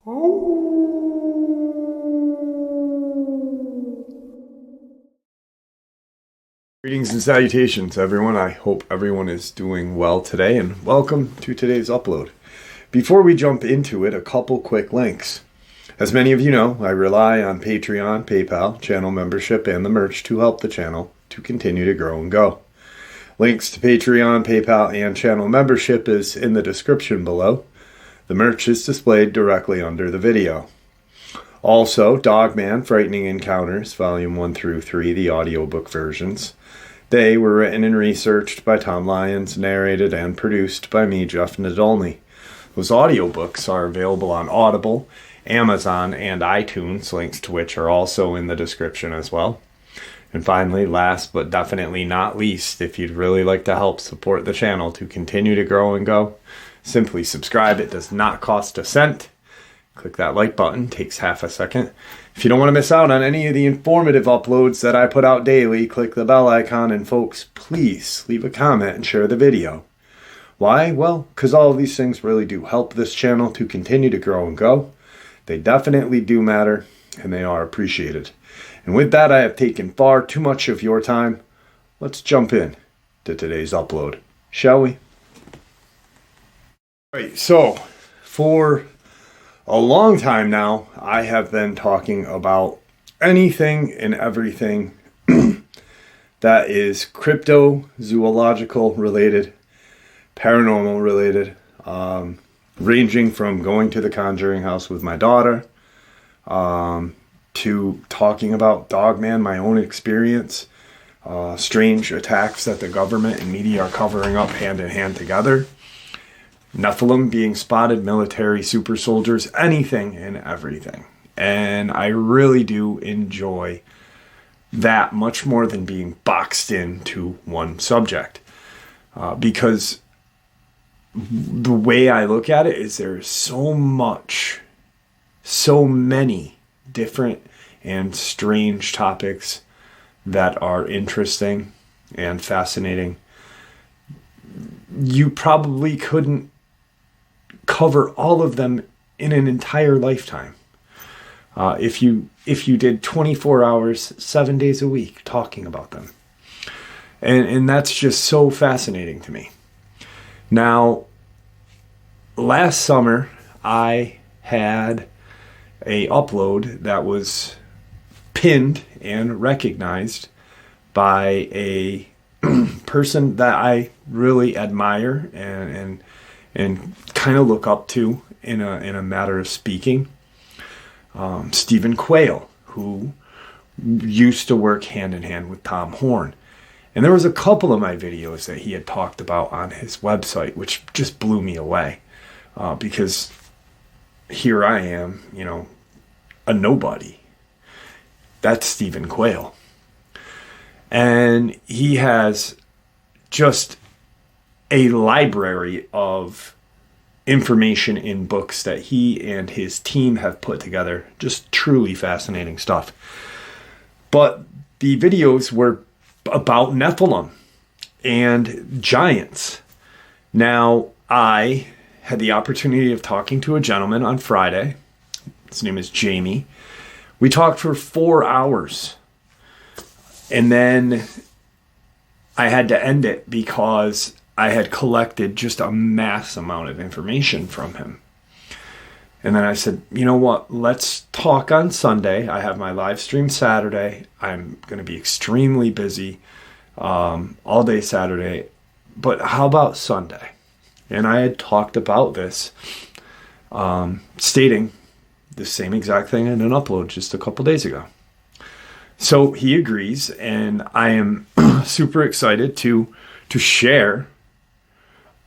Greetings and salutations, everyone. I hope everyone is doing well today, and welcome to today's upload. Before we jump into it, a couple quick links. As many of you know, I rely on Patreon, PayPal, channel membership, and the merch to help the channel to continue to grow and go. Links to Patreon, PayPal, and channel membership is in the description below. The merch is displayed directly under the video. Also, Dogman, Frightening Encounters, Volume 1 through 3, the audiobook versions. They were written and researched by Tom Lyons, narrated and produced by me, Jeff Nadolny. Those audiobooks are available on Audible, Amazon, and iTunes, links to which are also in the description as well. And finally, last but definitely not least, if you'd really like to help support the channel to continue to grow and go, simply subscribe. It does not cost a cent. Click that like button, takes half a second. If you don't want to miss out on any of the informative uploads that I put out daily, click the bell icon, and folks, please leave a comment and share the video. Why? Well, because all of these things really do help this channel to continue to grow and go. They definitely do matter, and they are appreciated. And with that, I have taken far too much of your time. Let's jump in to today's upload, shall we? All right, so for a long time now, I have been talking about anything and everything that is cryptozoological related, paranormal related, ranging from going to the Conjuring house with my daughter, to talking about Dogman, my own experience, strange attacks that the government and media are covering up hand in hand together, Nephilim being spotted, military super soldiers, anything and everything. And I really do enjoy that much more than being boxed into one subject. Because the way I look at it is there's so many different and strange topics that are interesting and fascinating. You probably couldn't cover all of them in an entire lifetime. If you did 24 hours, 7 days a week talking about them. And that's just so fascinating to me. Now, last summer, I had a upload that was pinned and recognized by a person that I really admire and kind of look up to in a matter of speaking. Stephen Quayle, who used to work hand in hand with Tom Horn. And there was a couple of my videos that he had talked about on his website, which just blew me away. Because here I am, a nobody. That's Stephen Quayle. And he has just a library of information in books that he and his team have put together. Just truly fascinating stuff. But the videos were about Nephilim and giants. Now, I had the opportunity of talking to a gentleman on Friday. His name is Jamie. We talked for 4 hours. And then I had to end it because I had collected just a mass amount of information from him. And then I said, you know what, let's talk on Sunday. I have my live stream Saturday. I'm going to be extremely busy all day Saturday. But how about Sunday? And I had talked about this, stating the same exact thing in an upload just a couple days ago. So he agrees, and I am super excited to share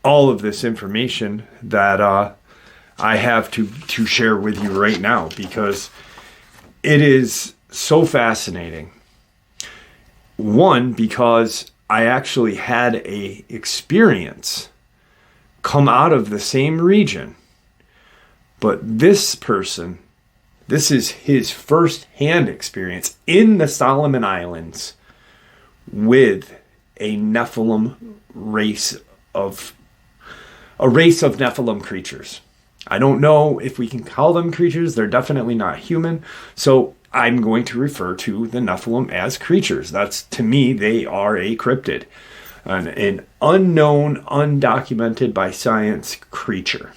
all of this information that I have to share with you right now, because it is so fascinating. One, because I actually had a experience come out of the same region, but this person, this is his first-hand experience in the Solomon Islands with a Nephilim race of Nephilim creatures. I don't know if we can call them creatures. They're definitely not human. So I'm going to refer to the Nephilim as creatures. That's, to me, they are a cryptid, an unknown, undocumented by science creature.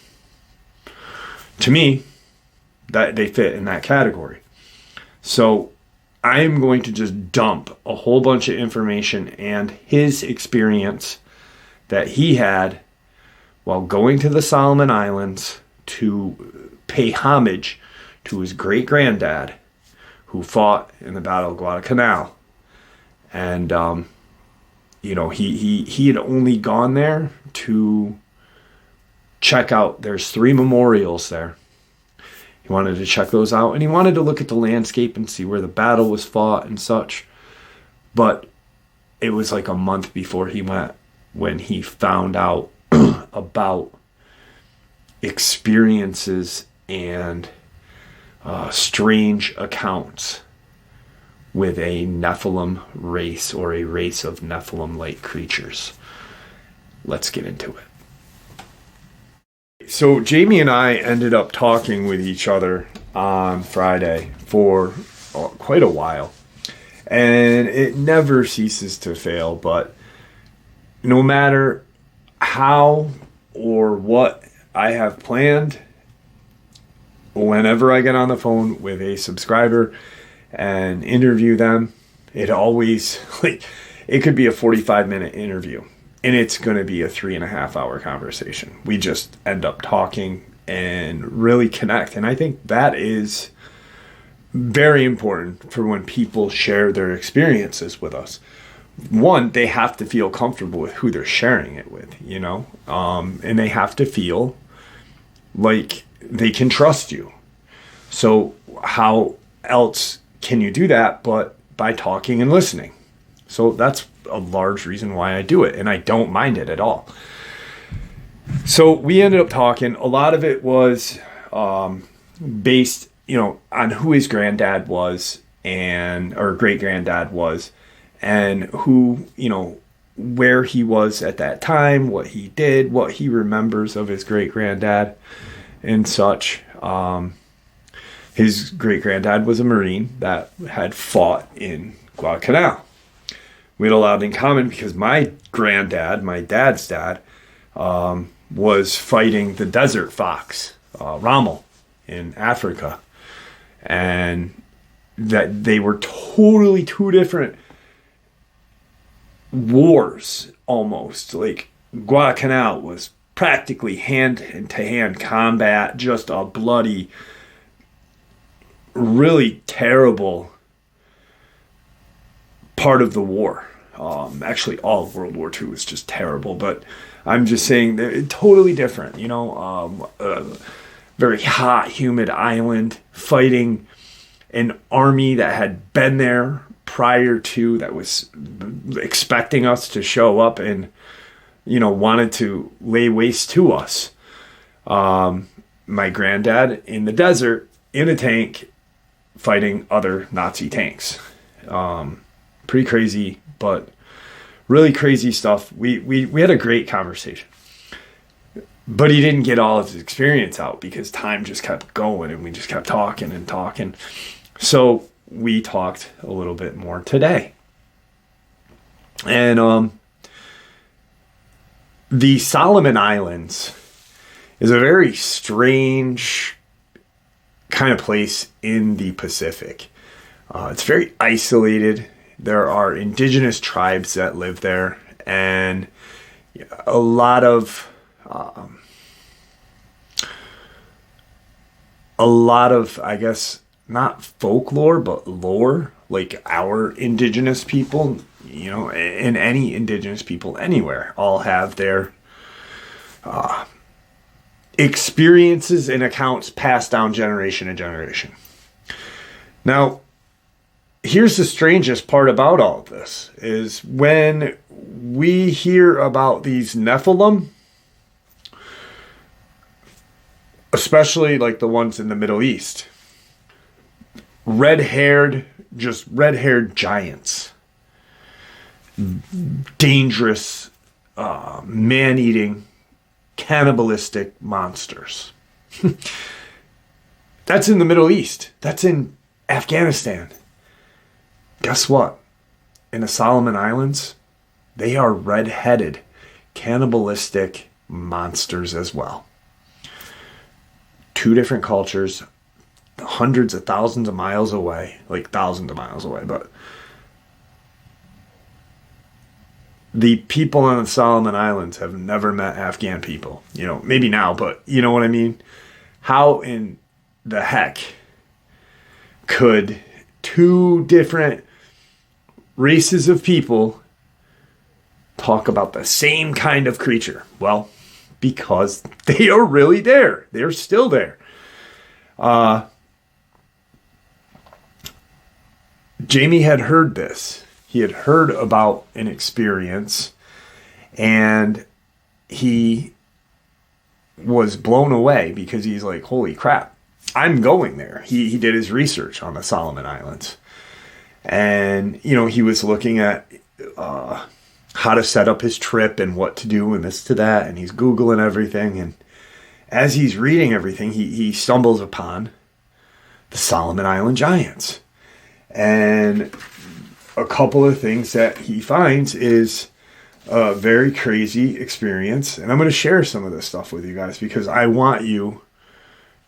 To me, that they fit in that category. So I'm going to just dump a whole bunch of information and his experience that he had while going to the Solomon Islands to pay homage to his great-granddad who fought in the Battle of Guadalcanal. And, he had only gone there to check out, there's 3 memorials there. He wanted to check those out, and he wanted to look at the landscape and see where the battle was fought and such. But it was like a month before he went when he found out about experiences and strange accounts with a Nephilim race, or a race of Nephilim-like creatures. Let's get into it. So Jamie and I ended up talking with each other on Friday for quite a while. And it never ceases to fail, but no matter how or what I have planned, whenever I get on the phone with a subscriber and interview them, it always, it could be a 45-minute interview, and it's going to be a 3.5-hour conversation. We just end up talking and really connect. And I think that is very important for when people share their experiences with us. One, they have to feel comfortable with who they're sharing it with, and they have to feel like they can trust you. So how else can you do that but by talking and listening? So that's a large reason why I do it, and I don't mind it at all. So we ended up talking. A lot of it was based, on who his granddad was, or great granddad was, and who, where he was at that time, what he did, what he remembers of his great granddad and such. His great granddad was a Marine that had fought in Guadalcanal. We had a lot in common because my granddad, my dad's dad, was fighting the desert fox, Rommel, in Africa. And that they were totally 2 different wars, almost. Like, Guadalcanal was practically hand-to-hand combat, just a bloody, really terrible part of the war. Actually, all of World War II was just terrible, but I'm just saying they're totally different, very hot, humid island, fighting an army that had been there prior to, that was expecting us to show up and, wanted to lay waste to us. My granddad in the desert, in a tank, fighting other Nazi tanks. Pretty crazy, but really crazy stuff. We had a great conversation. But he didn't get all of his experience out because time just kept going and we just kept talking and talking. So we talked a little bit more today. And the Solomon Islands is a very strange kind of place in the Pacific. It's very isolated. There are indigenous tribes that live there, and a lot of, I guess, not folklore, but lore, like our indigenous people, and any indigenous people anywhere, all have their experiences and accounts passed down generation to generation. Now, here's the strangest part about all of this, is when we hear about these Nephilim, especially like the ones in the Middle East, red-haired giants, dangerous, man-eating, cannibalistic monsters. That's in the Middle East. That's in Afghanistan. Guess what? In the Solomon Islands, they are red-headed, cannibalistic monsters as well. Two different cultures, hundreds of thousands of miles away, like thousands of miles away, but the people on the Solomon Islands have never met Afghan people. You know, maybe now, but you know what I mean? How in the heck could two different races of people talk about the same kind of creature? Well, because they are really there. They're still there. Jamie had heard this. He had heard about an experience, and he was blown away because he's like, holy crap, I'm going there. He did his research on the Solomon Islands. And, you know, he was looking at how to set up his trip and what to do and this to that. And he's Googling everything. And as he's reading everything, he stumbles upon the Solomon Island giants. And a couple of things that he finds is a very crazy experience. And I'm going to share some of this stuff with you guys because I want you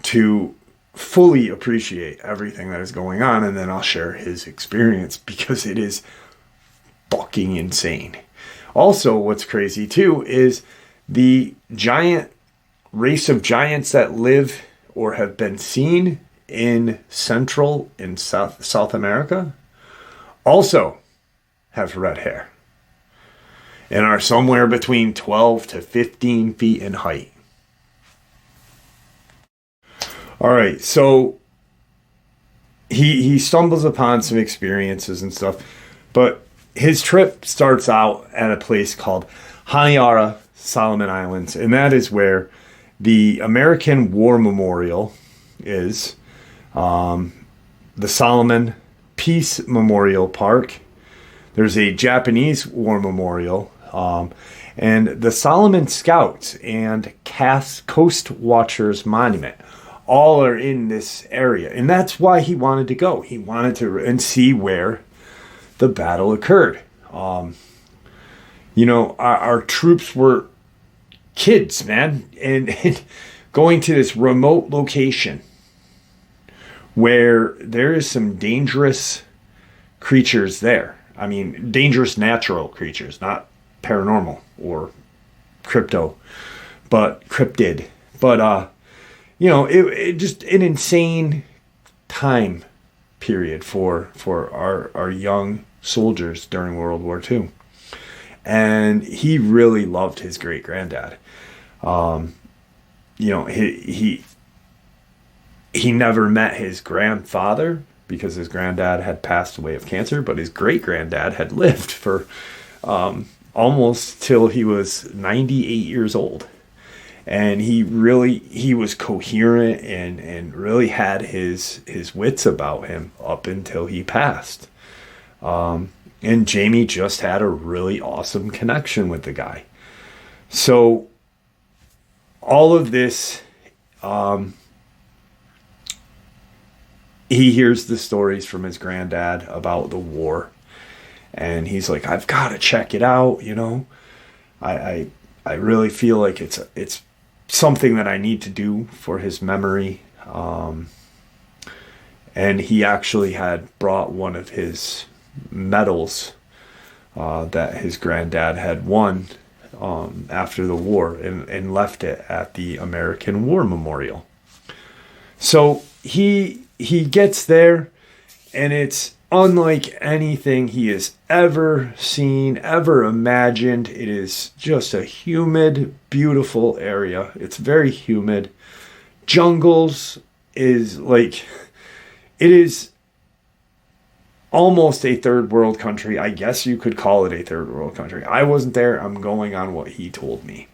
to fully appreciate everything that is going on. And then I'll share his experience because it is fucking insane. Also, what's crazy too is the giant race of giants that live or have been seen in Central and South America also have red hair and are somewhere between 12 to 15 feet in height. All right, so he stumbles upon some experiences and stuff, but his trip starts out at a place called Honiara, Solomon Islands, and that is where the American War Memorial is, the Solomon Peace Memorial Park. There's a Japanese War Memorial, and the Solomon Scouts and Coast Watchers Monument. All are in this area. And that's why he wanted to go. He wanted to and see where the battle occurred. You know, our troops were kids, man. And going to this remote location where there is some dangerous creatures there. I mean, dangerous natural creatures, not paranormal or cryptid. But, you know, it just an insane time period for our young soldiers during World War II. And he really loved his great granddad. You know, he never met his grandfather because his granddad had passed away of cancer, but his great granddad had lived for almost till he was 98 years old. And he was coherent and really had his wits about him up until he passed. And Jamie just had a really awesome connection with the guy. So all of this, he hears the stories from his granddad about the war. And he's like, I've got to check it out, you know. I really feel like it's something that I need to do for his memory. And he actually had brought one of his medals that his granddad had won after the war and left it at the American War Memorial. So he gets there, and it's unlike anything he has ever seen, ever imagined. It is just a humid, beautiful area. It's very humid. Jungles is like, it is almost a third world country. I guess you could call it a third world country. I wasn't there. I'm going on what he told me.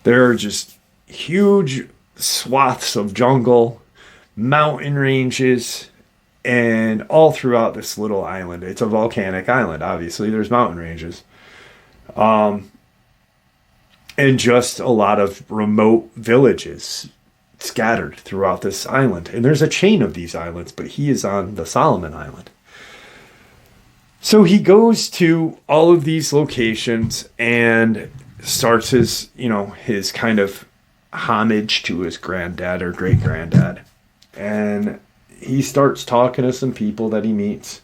There are just huge swaths of jungle, mountain ranges, and all throughout this little island. It's a volcanic island, obviously. There's mountain ranges. And just a lot of remote villages scattered throughout this island. And there's a chain of these islands, but he is on the Solomon Island. So he goes to all of these locations and starts his, his kind of homage to his granddad or great granddad. And he starts talking to some people that he meets.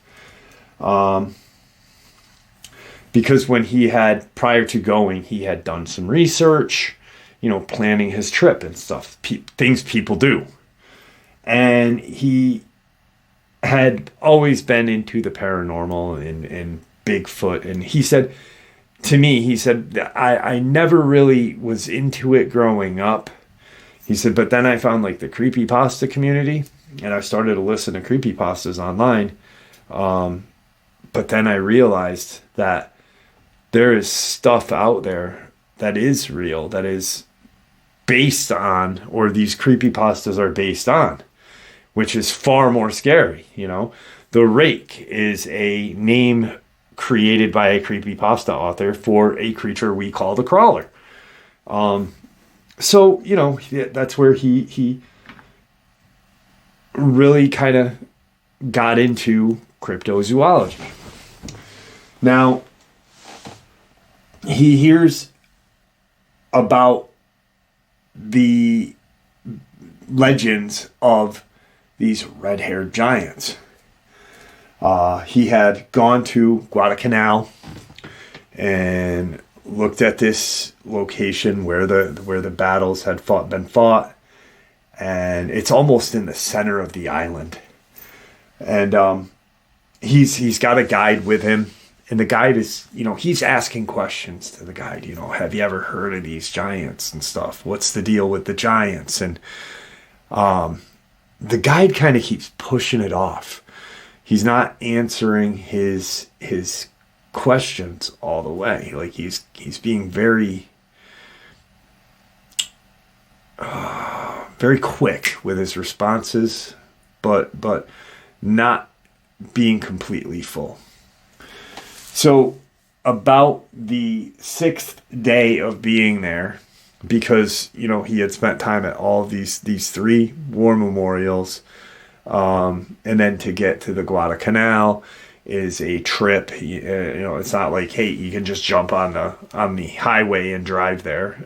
Because when he had, prior to going, he had done some research, planning his trip and stuff, things people do. And he had always been into the paranormal and Bigfoot. And he said to me, I never really was into it growing up. He said, but then I found like the creepypasta community, and I started to listen to creepypastas online. But then I realized that there is stuff out there that is real, that is based on, or these creepypastas are based on, which is far more scary. The Rake is a name created by a creepypasta author for a creature we call the Crawler. So, that's where he really kind of got into cryptozoology. Now, he hears about the legends of these red-haired giants. He had gone to Guadalcanal and looked at this location where the battles had been fought, and it's almost in the center of the island. And he's got a guide with him. And the guide is, he's asking questions to the guide, have you ever heard of these giants and stuff? What's the deal with the giants? And the guide kind of keeps pushing it off. He's not answering his questions all the way. Like he's being very, very quick with his responses, but not being completely full. So about the 6th day of being there, because, he had spent time at all of these 3 war memorials, and then to get to the Guadalcanal is a trip. It's not like, hey, you can just jump on the highway and drive there.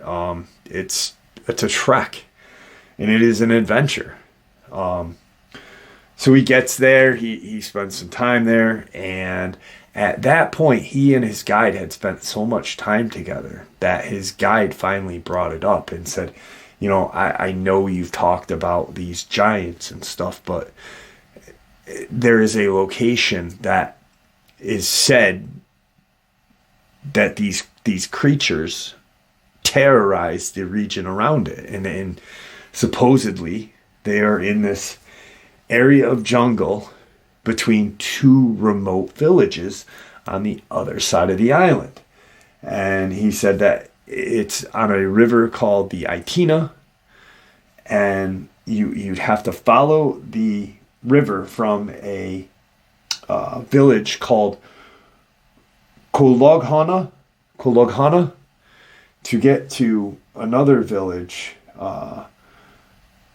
It's a trek, and it is an adventure. So he gets there, he spends some time there, and at that point, he and his guide had spent so much time together that his guide finally brought it up and said, I know you've talked about these giants and stuff, but there is a location that is said that these creatures terrorize the region around it. And supposedly they are in this area of jungle between 2 remote villages on the other side of the island. And he said that it's on a river called the Itina, and you'd have to follow the river from a village called Kologhana to get to another village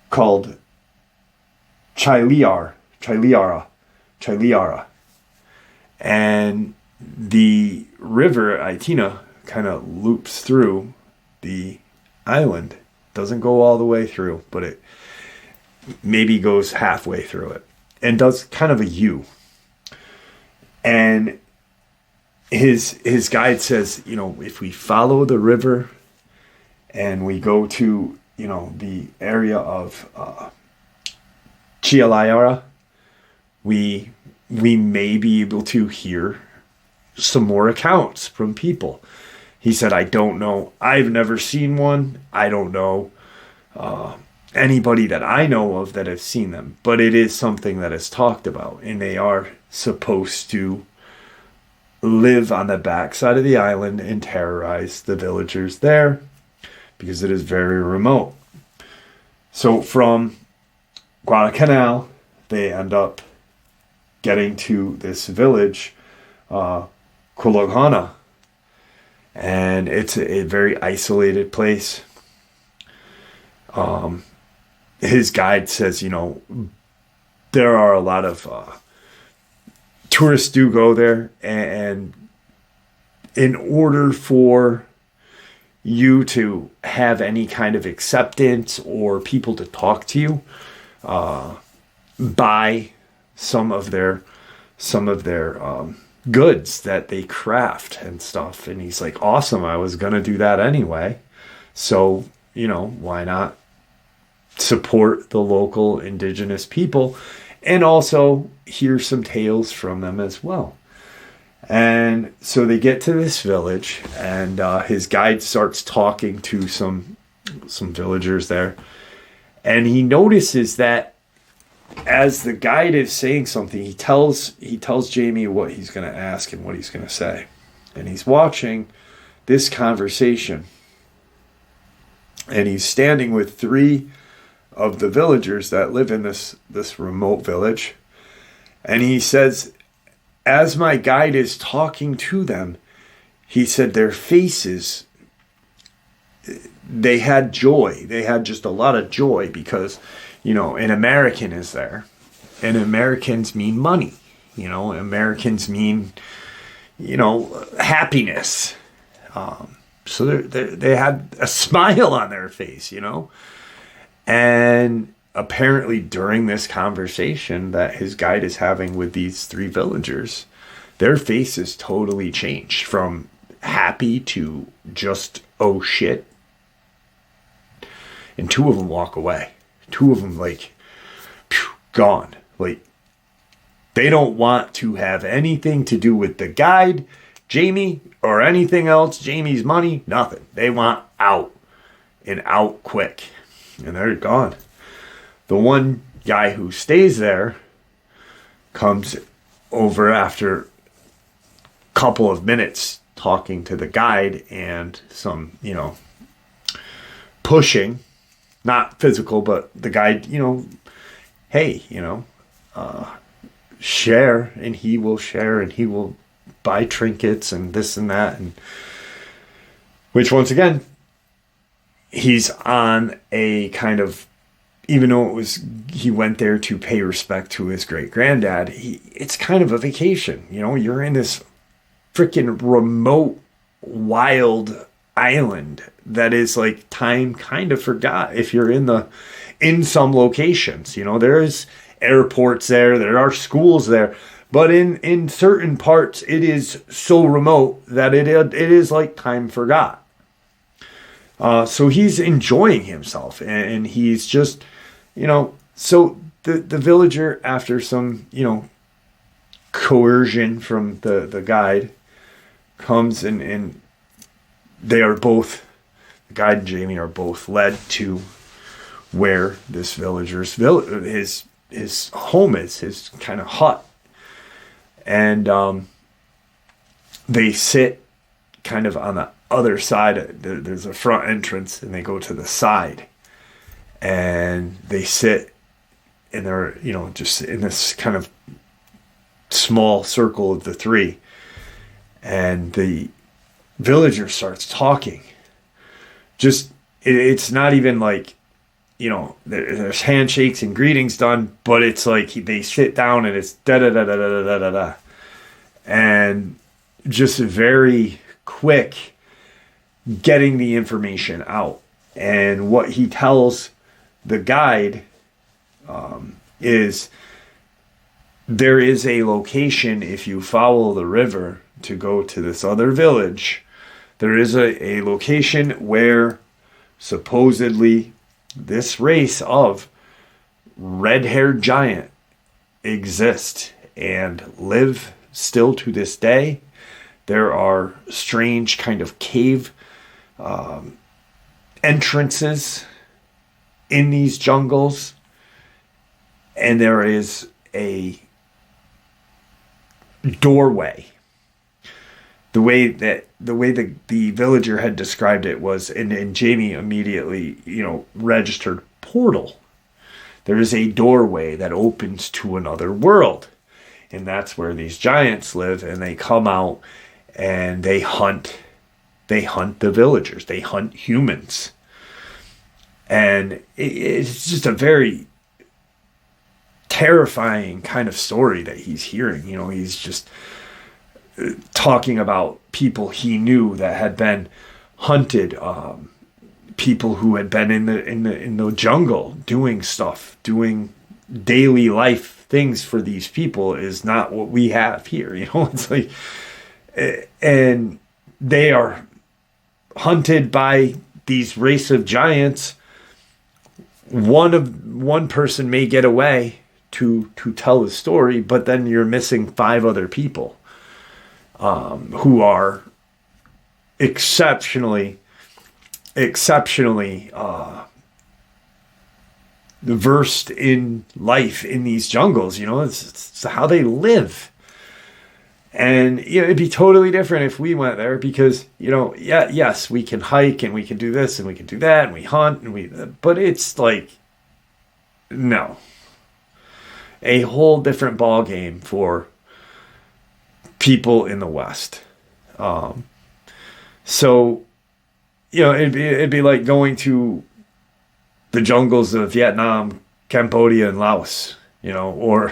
called Chiliara. And the river Itina kind of loops through the island. Doesn't go all the way through, but it maybe goes halfway through it and does kind of a U. And his guide says, if we follow the river and we go to, the area of Chiliara, we may be able to hear some more accounts from people. He said, I don't know. I've never seen one. I don't know anybody that I know of that has seen them. But it is something that is talked about. And they are supposed to live on the backside of the island and terrorize the villagers there because it is very remote. So from Guadalcanal, they end up getting to this village, Kologhana. And it's a very isolated place. his guide says, there are a lot of tourists do go there, and in order for you to have any kind of acceptance or people to talk to you, buy some of their goods that they craft and stuff. And he's like, awesome, I was gonna do that anyway, so why not support the local indigenous people and also hear some tales from them as well. And so they get to this village, and his guide starts talking to some villagers there, and he notices that as the guide is saying something, he tells Jamie what he's going to ask and what he's going to say, and he's watching this conversation, and he's standing with 3 of the villagers that live in this remote village, and he says, as my guide is talking to them, he said their faces, they had joy. They had just a lot of joy because, an American is there. And Americans mean money. Americans mean, happiness. So they had a smile on their face, And apparently during this conversation that his guide is having with these 3 villagers, their faces totally changed from happy to just, oh shit. And 2 of them walk away. 2 of them gone. They don't want to have anything to do with the guide, Jamie, or anything else, Jamie's money, nothing. They want out, and out quick. And they're gone. The one guy who stays there comes over after a couple of minutes talking to the guide and some, pushing, not physical, but the guide, hey, share, and he will share, and he will buy trinkets and this and that, and which once again, he's on a kind of, even though he went there to pay respect to his great granddad, it's kind of a vacation. You're in this freaking remote, wild island that is time kind of forgot if you're in some locations. There's airports there are schools there, but in certain parts it is so remote that it is time forgot. So he's enjoying himself, and he's just, so the villager, after some, coercion from the guide, comes and they are both, the guide and Jamie are both led to where this villager's his home is, his kind of hut. And they sit kind of on the other side. There's a front entrance, and they go to the side, and they sit, and they're just in this kind of small circle of the 3, and the villager starts talking. Just it's not even there's handshakes and greetings done, but it's they sit down and it's da da da da da da da da, and just very quick getting the information out. And what he tells the guide is there is a location, if you follow the river to go to this other village, there is a location where supposedly this race of red-haired giant exist and live still to this day. There are strange kind of cave entrances in these jungles, and there is a doorway. The way the villager had described it was, and Jamie immediately, registered portal. There is a doorway that opens to another world, and that's where these giants live. And they come out and they hunt the villagers. They hunt humans, And it's just a very terrifying kind of story that he's hearing. You know, he's just talking about people he knew that had been hunted, people who had been in the jungle doing stuff, doing daily life things for these people is not what we have here. You know, it's like, and they are hunted by these race of giants. One person may get away to tell the story, but then you're missing 5 other people who are exceptionally versed in life in these jungles. You know, it's how they live. And you know, it'd be totally different if we went there, because, you know, yes, we can hike and we can do this and we can do that and we hunt and but it's like, no, a whole different ball game for people in the West. So, you know, it'd be like going to the jungles of Vietnam, Cambodia, and Laos, you know, or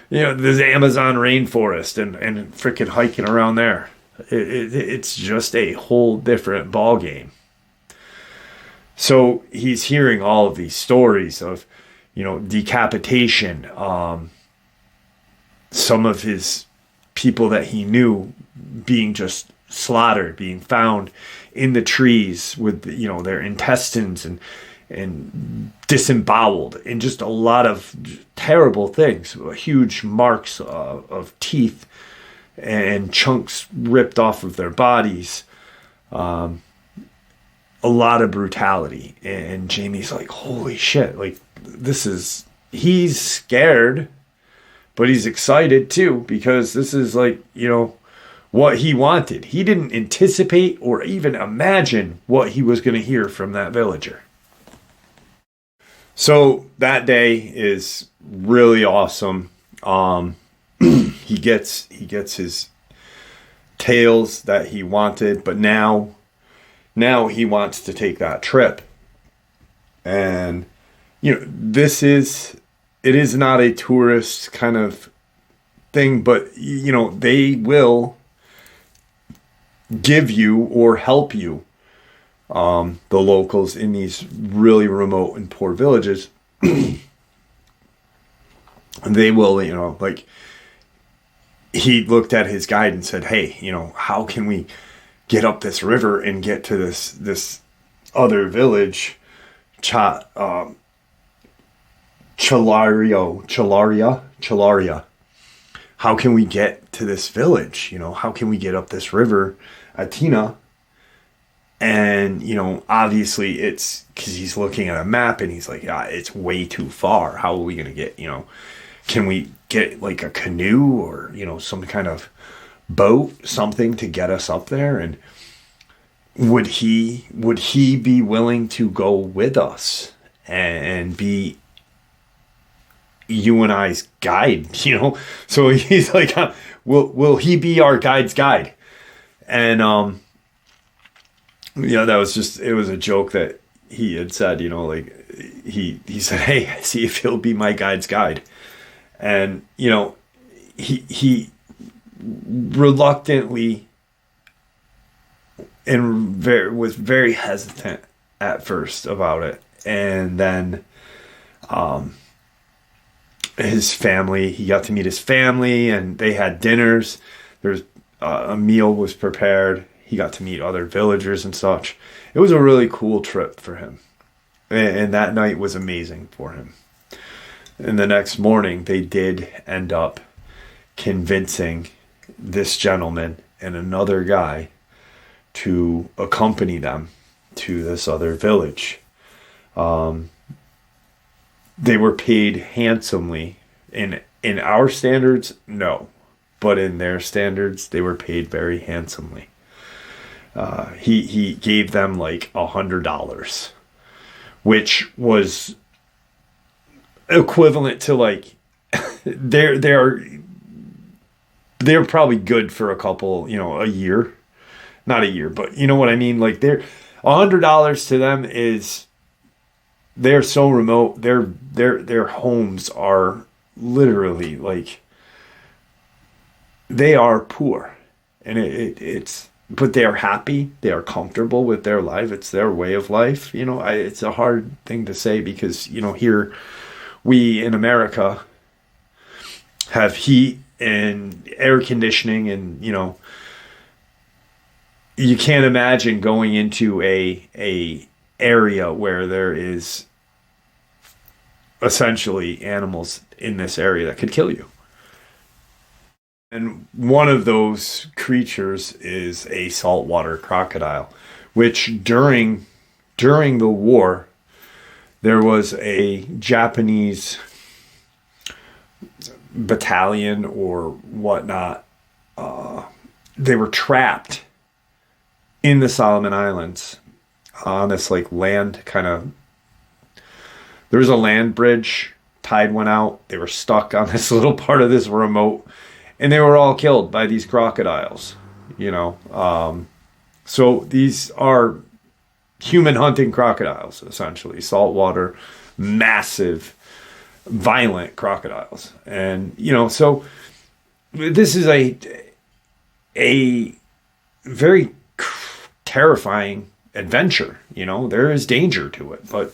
you know, the Amazon rainforest and freaking hiking around there. It's just a whole different ball game. So he's hearing all of these stories of, you know, decapitation. Some of his people that he knew being just slaughtered, being found in the trees with, you know, their intestines and disemboweled, and just a lot of terrible things, huge marks of teeth and chunks ripped off of their bodies, a lot of brutality. And Jamie's like, holy shit, like, he's scared, but he's excited too, because this is like, you know, what he wanted. He didn't anticipate or even imagine what he was going to hear from that villager. So that day is really awesome. He gets his tails that he wanted, but now he wants to take that trip. And you know, it is not a tourist kind of thing, but you know, they will give you or help you, the locals in these really remote and poor villages. They will, you know, like, he looked at his guide and said, hey, you know, how can we get up this river and get to this other village, Chalaria. How can we get to this village? You know, how can we get up this river, Atina? And, you know, obviously it's because he's looking at a map and he's like, it's way too far. How are we going to get, you know, can we get like a canoe or, you know, some kind of boat, something to get us up there? And would he be willing to go with us and be you and I's guide, you know? So he's like, will he be our guide's guide? And, you know, that was just, it was a joke that he had said, you know, like he said, hey, see if he'll be my guide's guide. And, you know, he reluctantly and was very hesitant at first about it. And then, his family, he got to meet his family and they had dinners. There's a meal was prepared. He got to meet other villagers and such. It was a really cool trip for him. And that night was amazing for him. And the next morning, they did end up convincing this gentleman and another guy to accompany them to this other village. They were paid handsomely. In our standards, no. But in their standards, they were paid very handsomely. He gave them like $100, which was equivalent to like they're probably good for a couple, you know, a year, not a year, but you know what I mean. Like $100 to them is they're so remote. Their homes are literally like, they are poor, and it's, but they are happy. They are comfortable with their life. It's their way of life. It's a hard thing to say because, here we in America have heat and air conditioning, and, you can't imagine going into a area where there is essentially animals in this area that could kill you. And one of those creatures is a saltwater crocodile, which during the war, there was a Japanese battalion or whatnot. They were trapped in the Solomon Islands on this like land kind of, there was a land bridge, tide went out, they were stuck on this little part of this remote, and they were all killed by these crocodiles, so these are human hunting crocodiles, essentially, saltwater, massive, violent crocodiles. And, so this is a very terrifying adventure. There is danger to it, but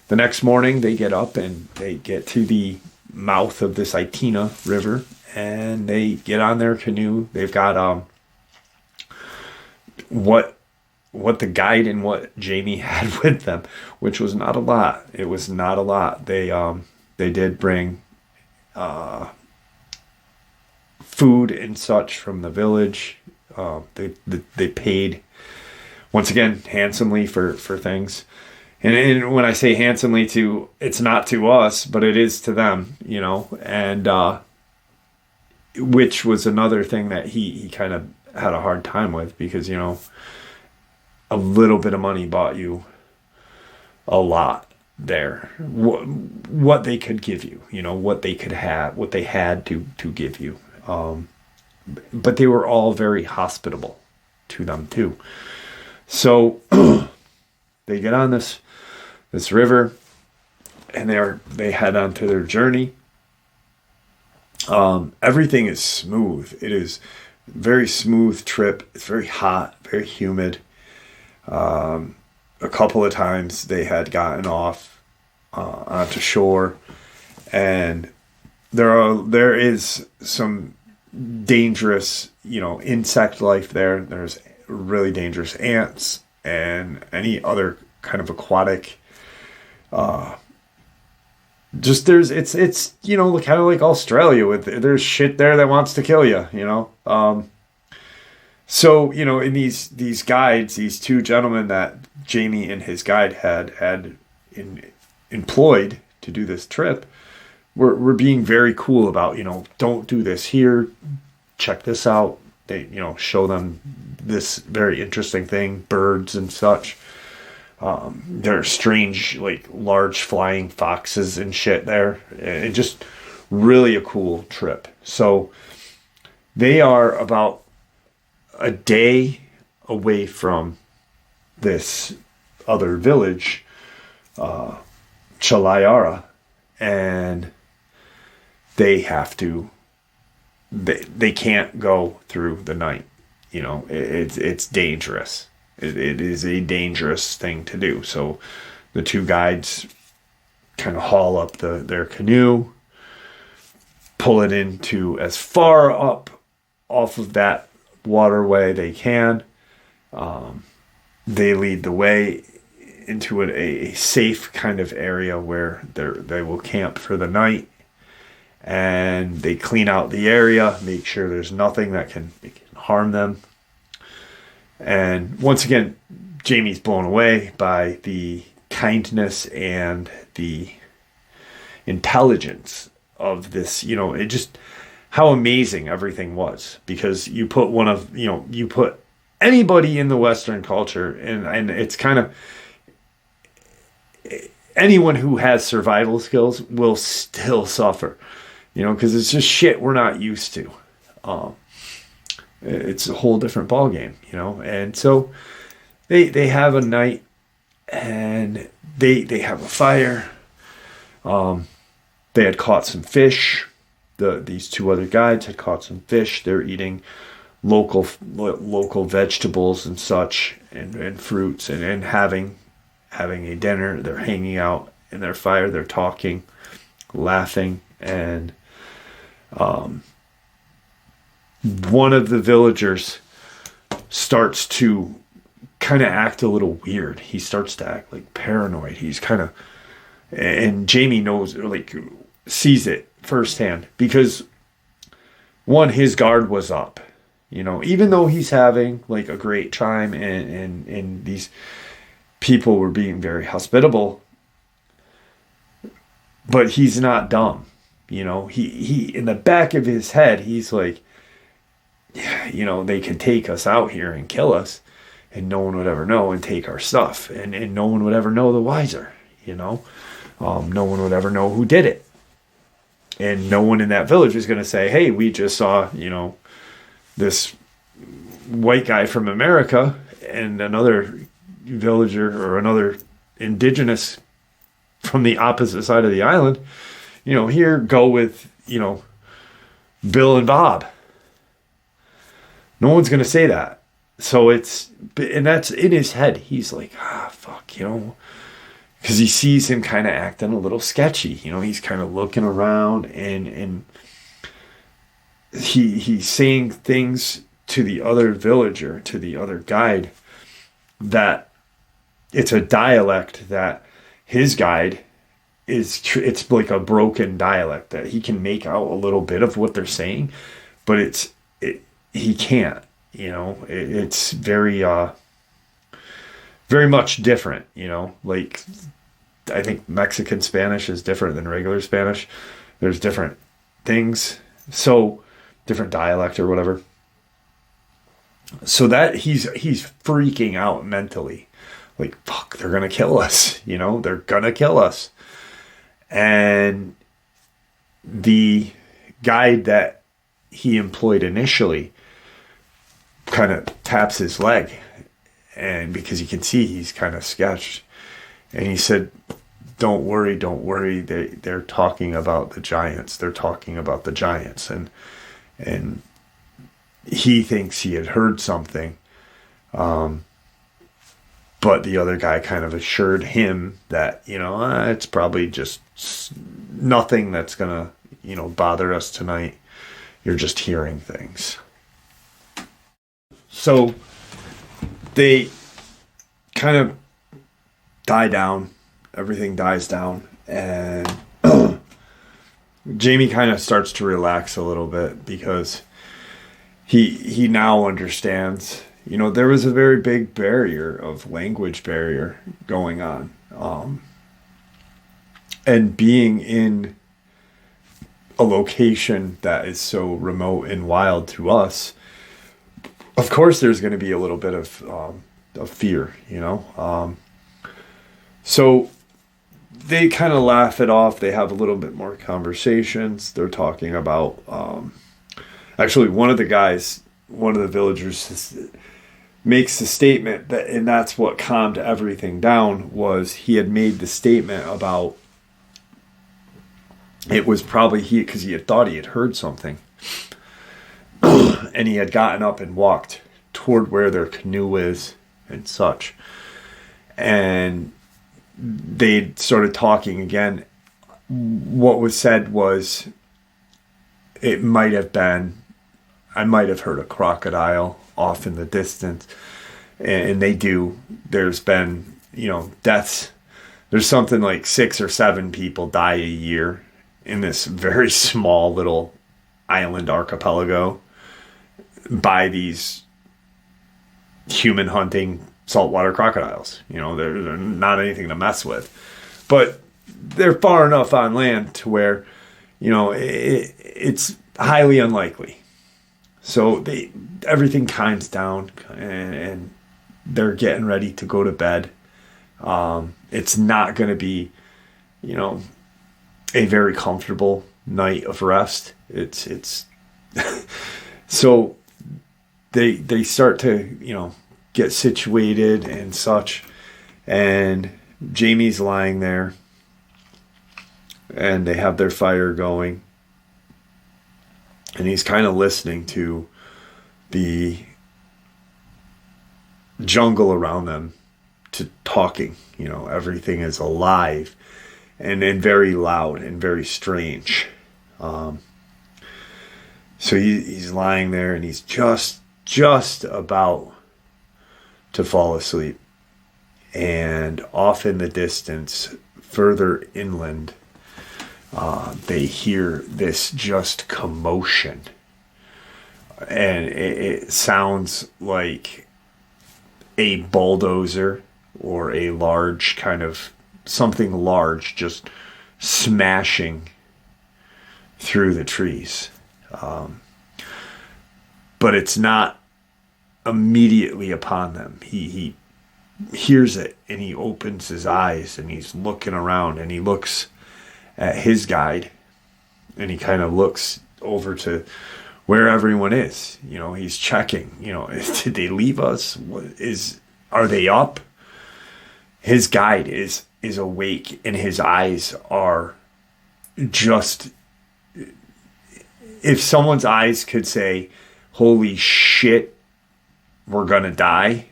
the next morning they get up and they get to the mouth of this Itina River, and they get on their canoe. They've got what the guide and what Jamie had with them, which was not a lot. It was not a lot. They did bring food and such from the village. They paid, once again, handsomely for things. And when I say handsomely, it's not to us, but it is to them, and which was another thing that he kind of had a hard time with, because, a little bit of money bought you a lot there. What they could give you, what they could have, what they had to give you. But they were all very hospitable to them too. So they get on this river, and they head on to their journey. Everything is smooth. It is a very smooth trip. It's very hot, very humid. A couple of times they had gotten off onto shore, and there is some dangerous, insect life there. There's really dangerous ants and any other kind of aquatic. It's kind of like Australia, there's shit there that wants to kill you, So, in these guides, these two gentlemen that Jamie and his guide had employed to do this trip, were being very cool about, don't do this here, check this out. They, show them this very interesting thing, birds and such. There are strange, like, large flying foxes and shit there. And just really a cool trip. So they are about a day away from this other village, Chalayara, and they have to, they can't go through the night. It's dangerous. It is a dangerous thing to do. So the two guides kind of haul up their canoe, pull it into as far up off of that waterway they can. They lead the way into a safe kind of area where they will camp for the night, and they clean out the area, make sure there's nothing that can harm them. And once again, Jamie's blown away by the kindness and the intelligence of this, it just, how amazing everything was. Because you put you put anybody in the Western culture, and it's kind of, anyone who has survival skills will still suffer, because it's just shit we're not used to. It's a whole different ballgame, and so they have a night, and they have a fire. They had caught some fish. These two other guides had caught some fish. They're eating local vegetables and such, and fruits, and having a dinner. They're hanging out in their fire. They're talking, laughing, and one of the villagers starts to kind of act a little weird. He starts to act like paranoid. He's kind of, and Jamie knows, like, sees it firsthand, because one, his guard was up, even though he's having like a great time, and these people were being very hospitable, but he's not dumb. He in the back of his head, he's like, yeah, they can take us out here and kill us, and no one would ever know, and take our stuff, and no one would ever know the wiser, no one would ever know who did it. And no one in that village is going to say, hey, we just saw, this white guy from America and another villager or another indigenous from the opposite side of the island, here, go with, Bill and Bob. No one's going to say that. So and that's in his head. He's like, fuck, because he sees him kind of acting a little sketchy. He's kind of looking around, and he's saying things to the other villager, to the other guide, that it's a dialect that his guide it's like a broken dialect that he can make out a little bit of what they're saying, but he can't, it's very much different, like, I think Mexican Spanish is different than regular Spanish. There's different things, so different dialect or whatever. So that he's freaking out mentally, like, fuck, they're gonna kill us, they're gonna kill us. And the guide that he employed initially kind of taps his leg, and because you can see he's kind of sketched, and he said, don't worry, they're talking about the giants, and he thinks he had heard something, but the other guy kind of assured him that, it's probably just nothing that's gonna, bother us tonight. You're just hearing things. So they kind of die down. Everything dies down, and Jamie kind of starts to relax a little bit, because he now understands, there was a very big language barrier going on. And being in a location that is so remote and wild to us, of course there's going to be a little bit of fear, so they kind of laugh it off. They have a little bit more conversations. They're talking about, actually one of the villagers makes the statement that, and that's what calmed everything down, was he had made the statement about, it was probably because he had thought he had heard something, and he had gotten up and walked toward where their canoe is and such, and they started talking again. What was said was, it might have been, I might have heard a crocodile off in the distance, and there's been, deaths. There's something like 6 or 7 people die a year in this very small little island archipelago by these human hunting saltwater crocodiles. They're not anything to mess with, but they're far enough on land to where, it's highly unlikely. So everything kinds down, and they're getting ready to go to bed. It's not going to be, a very comfortable night of rest. It's so they start to, get situated and such, And Jamie's lying there, and they have their fire going, and he's kind of listening to the jungle around them, to talking. Everything is alive and very loud and very strange. So he's lying there, and he's just about to fall asleep. And off in the distance, further inland, they hear this just commotion. And it sounds like a bulldozer or a large kind of something large just smashing through the trees. But it's not immediately upon them. He hears it, and he opens his eyes, and he's looking around, and he looks at his guide, and he kind of looks over to where everyone is. He's checking, did they leave us? Are they up? His guide is awake, and his eyes are just, if someone's eyes could say, holy shit, we're gonna die,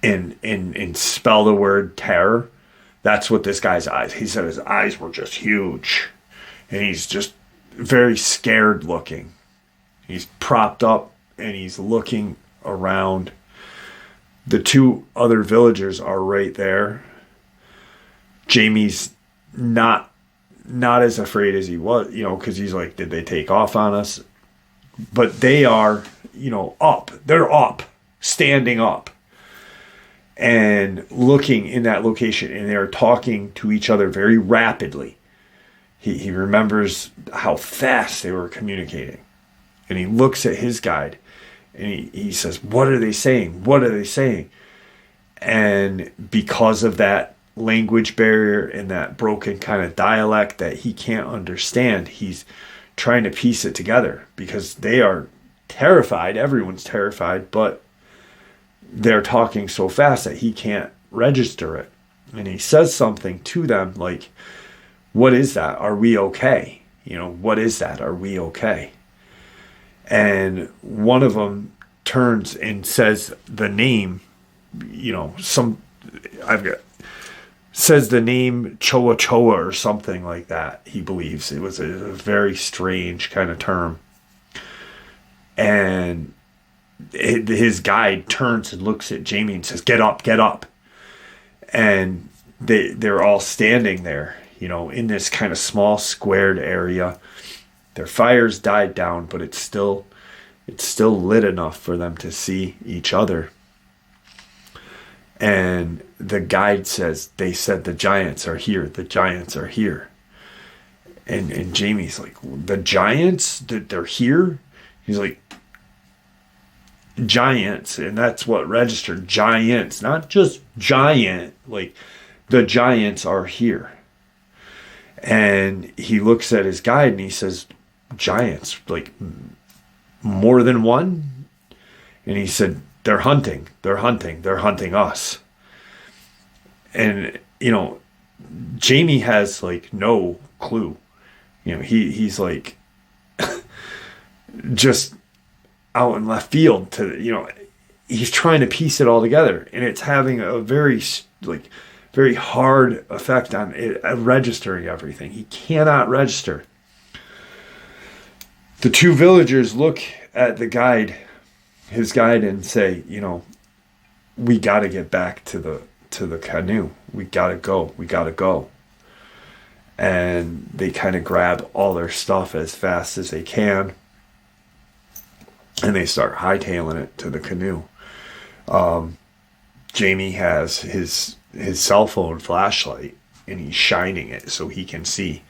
and spell the word terror, that's what this guy's eyes. He said his eyes were just huge, and he's just very scared looking. He's propped up, and he's looking around. The two other villagers are right there. Jamie's not as afraid as he was, because he's like, did they take off on us? But they are, up. They're up, standing up, and looking in that location, and they're talking to each other very rapidly. He remembers how fast they were communicating, and he looks at his guide, and he says, what are they saying? What are they saying? And because of that language barrier and that broken kind of dialect that he can't understand, he's trying to piece it together, because they are terrified. Everyone's terrified, but they're talking so fast that he can't register it. And he says something to them like, what is that? Are we okay? What is that? Are we okay? And one of them turns and says the name, says the name Choa Choa or something like that. He believes it was a very strange kind of term. And his guide turns and looks at Jamie and says, get up, get up. And they're all standing there, in this kind of small squared area. Their fires died down, but it's still lit enough for them to see each other. And the guide says, they said the giants are here. The giants are here. And Jamie's like, the giants? They're here? He's like, giants. And that's what registered. Giants. Not just giant. Like, the giants are here. And he looks at his guide and he says, giants? Like, more than one? And he said, they're hunting. They're hunting. They're hunting us. And, Jamie has, like, no clue. He's, like, just out in left field to, he's trying to piece it all together. And it's having a very hard effect on it, registering everything. He cannot register. The two villagers look at his guide, and say, we got to get back to the canoe. We got to go. And they kind of grab all their stuff as fast as they can, and they start hightailing it to the canoe. Jamie has his cell phone flashlight, and he's shining it so he can see.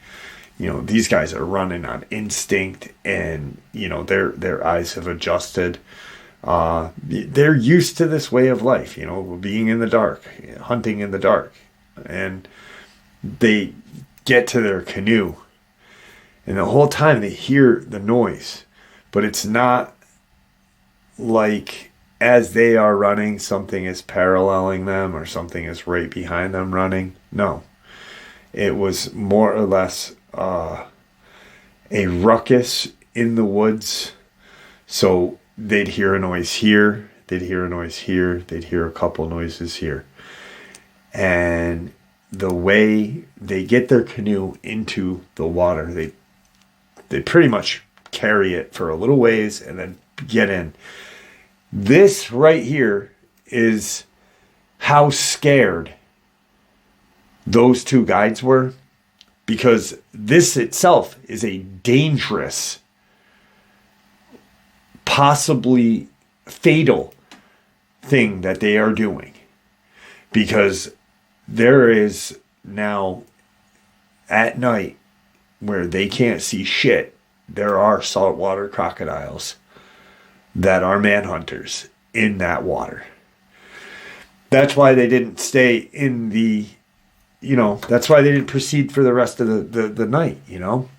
These guys are running on instinct, and their eyes have adjusted. They're used to this way of life, being in the dark, hunting in the dark. And they get to their canoe, and the whole time they hear the noise, but it's not like as they are running, something is paralleling them or something is right behind them running. No. It was more or less a ruckus in the woods. So they'd hear a noise here, they'd hear a noise here, they'd hear a couple noises here. And the way they get their canoe into the water, they pretty much carry it for a little ways and then get in. This right here is how scared those two guides were, because this itself is a dangerous, possibly fatal thing that they are doing, because there is now at night where they can't see shit, there are saltwater crocodiles that are manhunters in that water. That's why they didn't stay in the, that's why they didn't proceed for the rest of the night,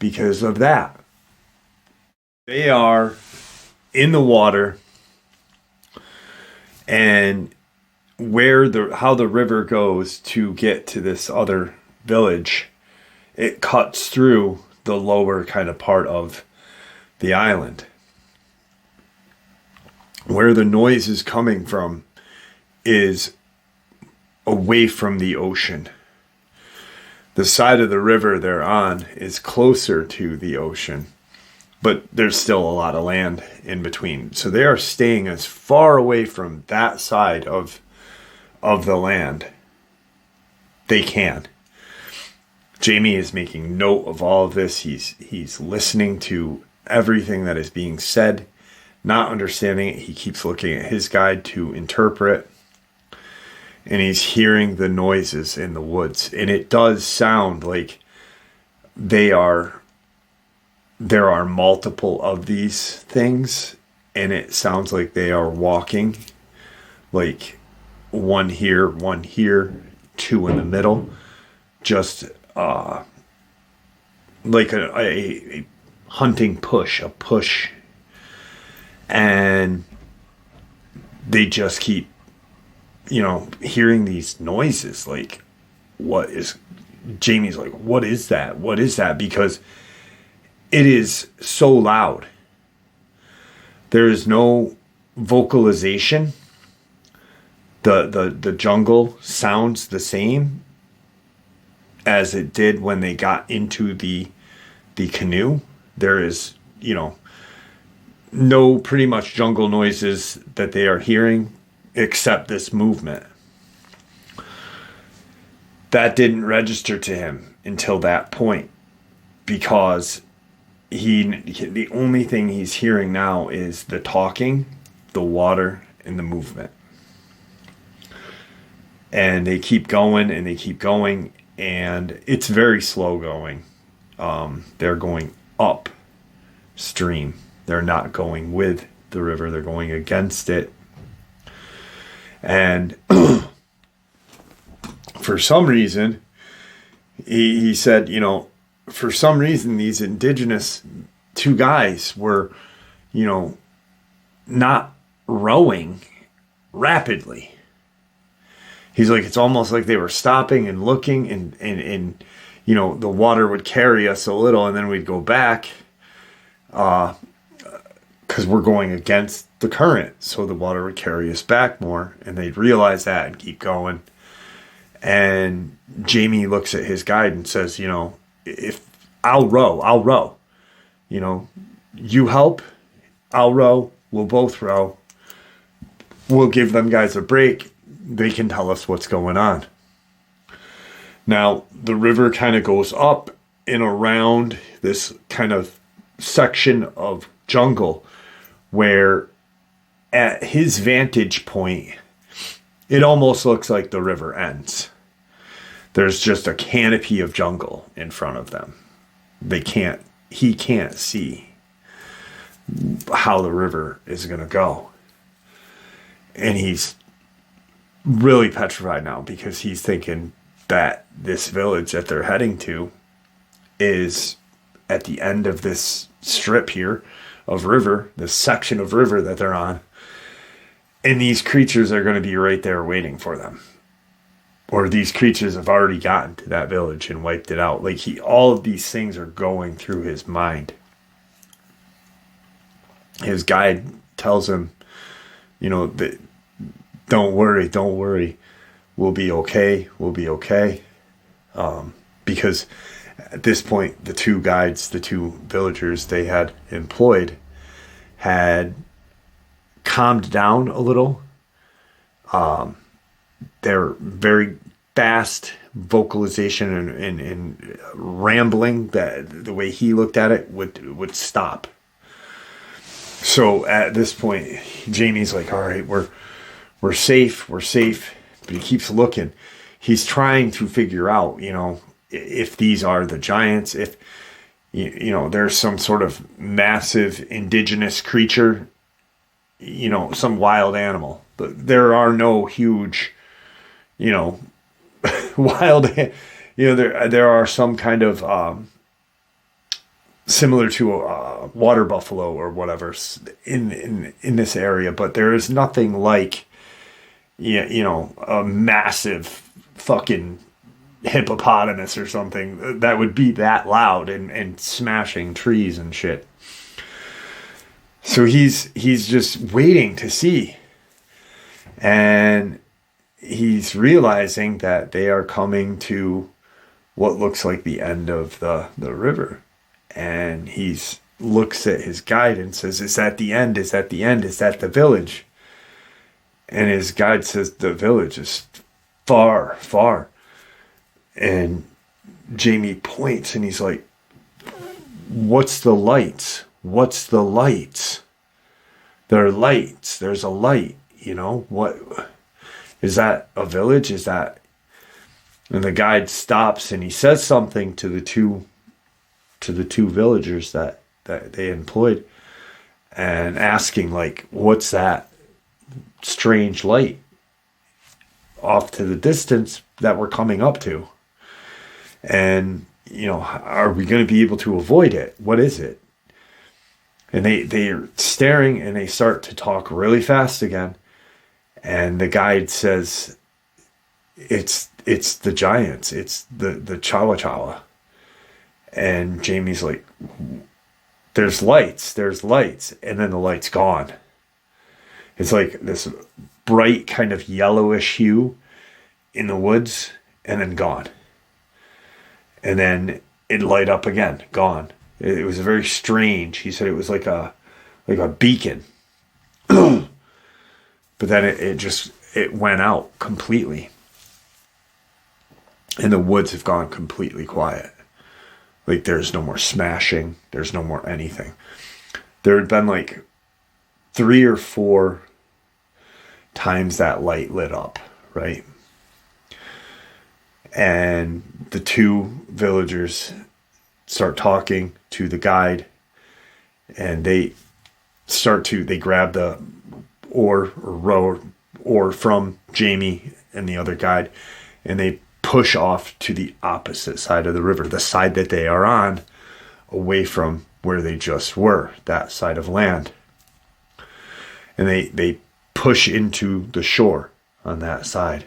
because of that. They are in the water, and how the river goes to get to this other village, it cuts through the lower kind of part of the island. Where the noise is coming from is away from the ocean. The side of the river they're on is closer to the ocean, but there's still a lot of land in between. So they are staying as far away from that side of the land they can. Jamie is making note of all of this. He's listening to everything that is being said, not understanding it. He keeps looking at his guide to interpret, and he's hearing the noises in the woods. And it does sound like there are multiple of these things, and it sounds like they are walking, like one here, two in the middle, just like a hunting push, a push. And they just keep, hearing these noises. Like, Jamie's like, what is that? What is that? Because it is so loud. There is no vocalization. The jungle sounds the same as it did when they got into the canoe. There is, no pretty much jungle noises that they are hearing except this movement. That didn't register to him until that point, because the only thing he's hearing now is the talking, the water, and the movement. And they keep going and they keep going, and it's very slow going. They're going upstream. They're not going with the river. They're going against it. And for some reason, he said, for some reason, these indigenous two guys were, not rowing rapidly. He's like, it's almost like they were stopping and looking, and the water would carry us a little, and then we'd go back, because we're going against the current. So the water would carry us back more, and they'd realize that and keep going. And Jamie looks at his guide and says, if I'll row, you help, I'll row, we'll both row. We'll give them guys a break. They can tell us what's going on. Now, the river kind of goes up and around this kind of section of jungle where at his vantage point, it almost looks like the river ends. There's just a canopy of jungle in front of them. He can't see how the river is going to go. And he's really petrified now, because he's thinking that this village that they're heading to is at the end of this strip here of river, this section of river that they're on. And these creatures are going to be right there waiting for them. Or these creatures have already gotten to that village and wiped it out. Like all of these things are going through his mind. His guide tells him, you know, that don't worry. We'll be okay. Because at this point, the two guides, the two villagers they had employed, had calmed down a little. Their very fast vocalization and rambling, that the way he looked at it would stop. So at this point, Jamie's like, all right, we're safe. But he keeps looking. He's trying to figure out, you know, if these are the giants, if, you know, there's some sort of massive indigenous creature, you know, some wild animal. But there are no huge, you know, wild, you know, there are some kind of similar to a water buffalo or whatever in this area, but there is nothing like, you know, a massive fucking hippopotamus or something that would be that loud and smashing trees and shit. So he's just waiting to see. And he's realizing that they are coming to what looks like the end of the river. And he's looks at his guide and says, is that the end? Is that the end? Is that the village? And his guide says, the village is far, far. And Jamie points and he's like, what's the lights? What's the lights? There are lights. There's a light, you know, what is that? A village? Is that? And the guide stops and he says something to the two villagers that they employed, and asking like, what's that strange light off to the distance that we're coming up to? And, you know, are we going to be able to avoid it? What is it? And they're staring and they start to talk really fast again. And the guide says, it's the giants. It's the Chawa Chawa. And Jamie's like, there's lights. And then the light's gone. It's like this bright kind of yellowish hue in the woods and then gone. And then it light up again, gone. It was very strange. He said it was like a beacon. But then it went out completely. And the woods have gone completely quiet. Like there's no more smashing. There's no more anything. There had been like 3 or 4 times that light lit up, right? And the two villagers start talking to the guide, and they grab the oar from Jamie and the other guide, and they push off to the opposite side of the river, the side that they are on, away from where they just were, that side of land. And they push into the shore on that side.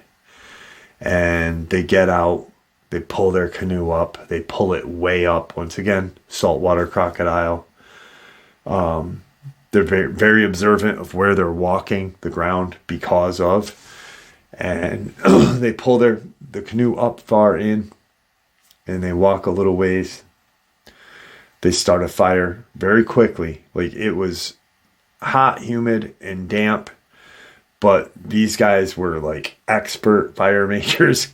And they get out, they pull their canoe up, they pull it way up, once again, saltwater crocodile. They're very, very observant of where they're walking, the ground, because of. And they pull the canoe up far in, and they walk a little ways. They start a fire very quickly. Like it was hot, humid, and damp. But these guys were like expert fire makers.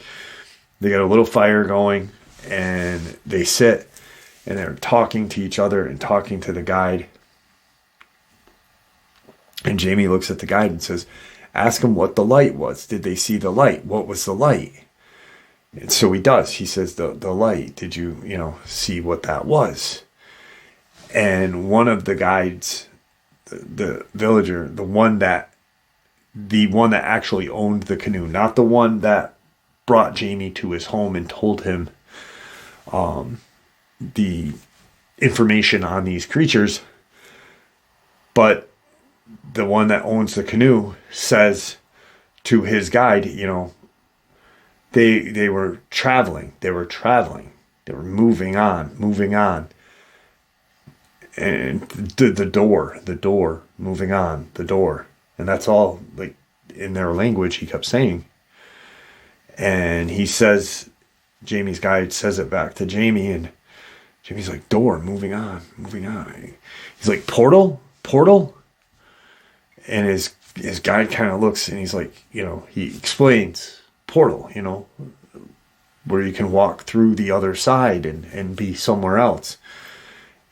They got a little fire going, and they sit and they're talking to each other and talking to the guide. And Jamie looks at the guide and says, ask him what the light was. Did they see the light? What was the light? And so he does. He says, the light. Did you see what that was? And one of the guides, the villager, the one that actually owned the canoe, not the one that brought Jamie to his home and told him the information on these creatures, but the one that owns the canoe says to his guide, they were traveling. They were moving on. And the door, moving on, the door. And that's all, like, in their language, he kept saying. And he says, Jamie's guide says it back to Jamie, and Jamie's like, door, moving on. He's like, portal? And his guide kind of looks, and he's like, he explains, portal, where you can walk through the other side and be somewhere else.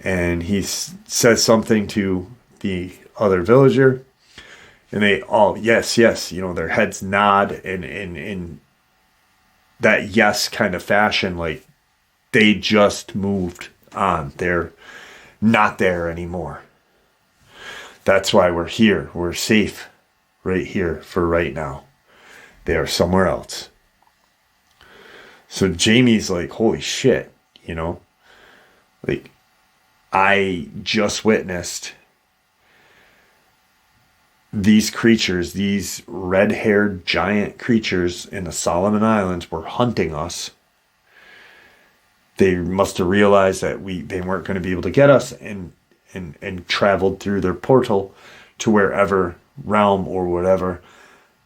And he says something to the other villager, and they all, yes, their heads nod, and in that yes kind of fashion, like they just moved on. They're not there anymore. That's why we're here. We're safe right here for right now. They are somewhere else. So Jamie's like, holy shit, like, I just witnessed these creatures, these red-haired giant creatures in the Solomon Islands were hunting us. They must have realized that they weren't going to be able to get us, and traveled through their portal to wherever realm or whatever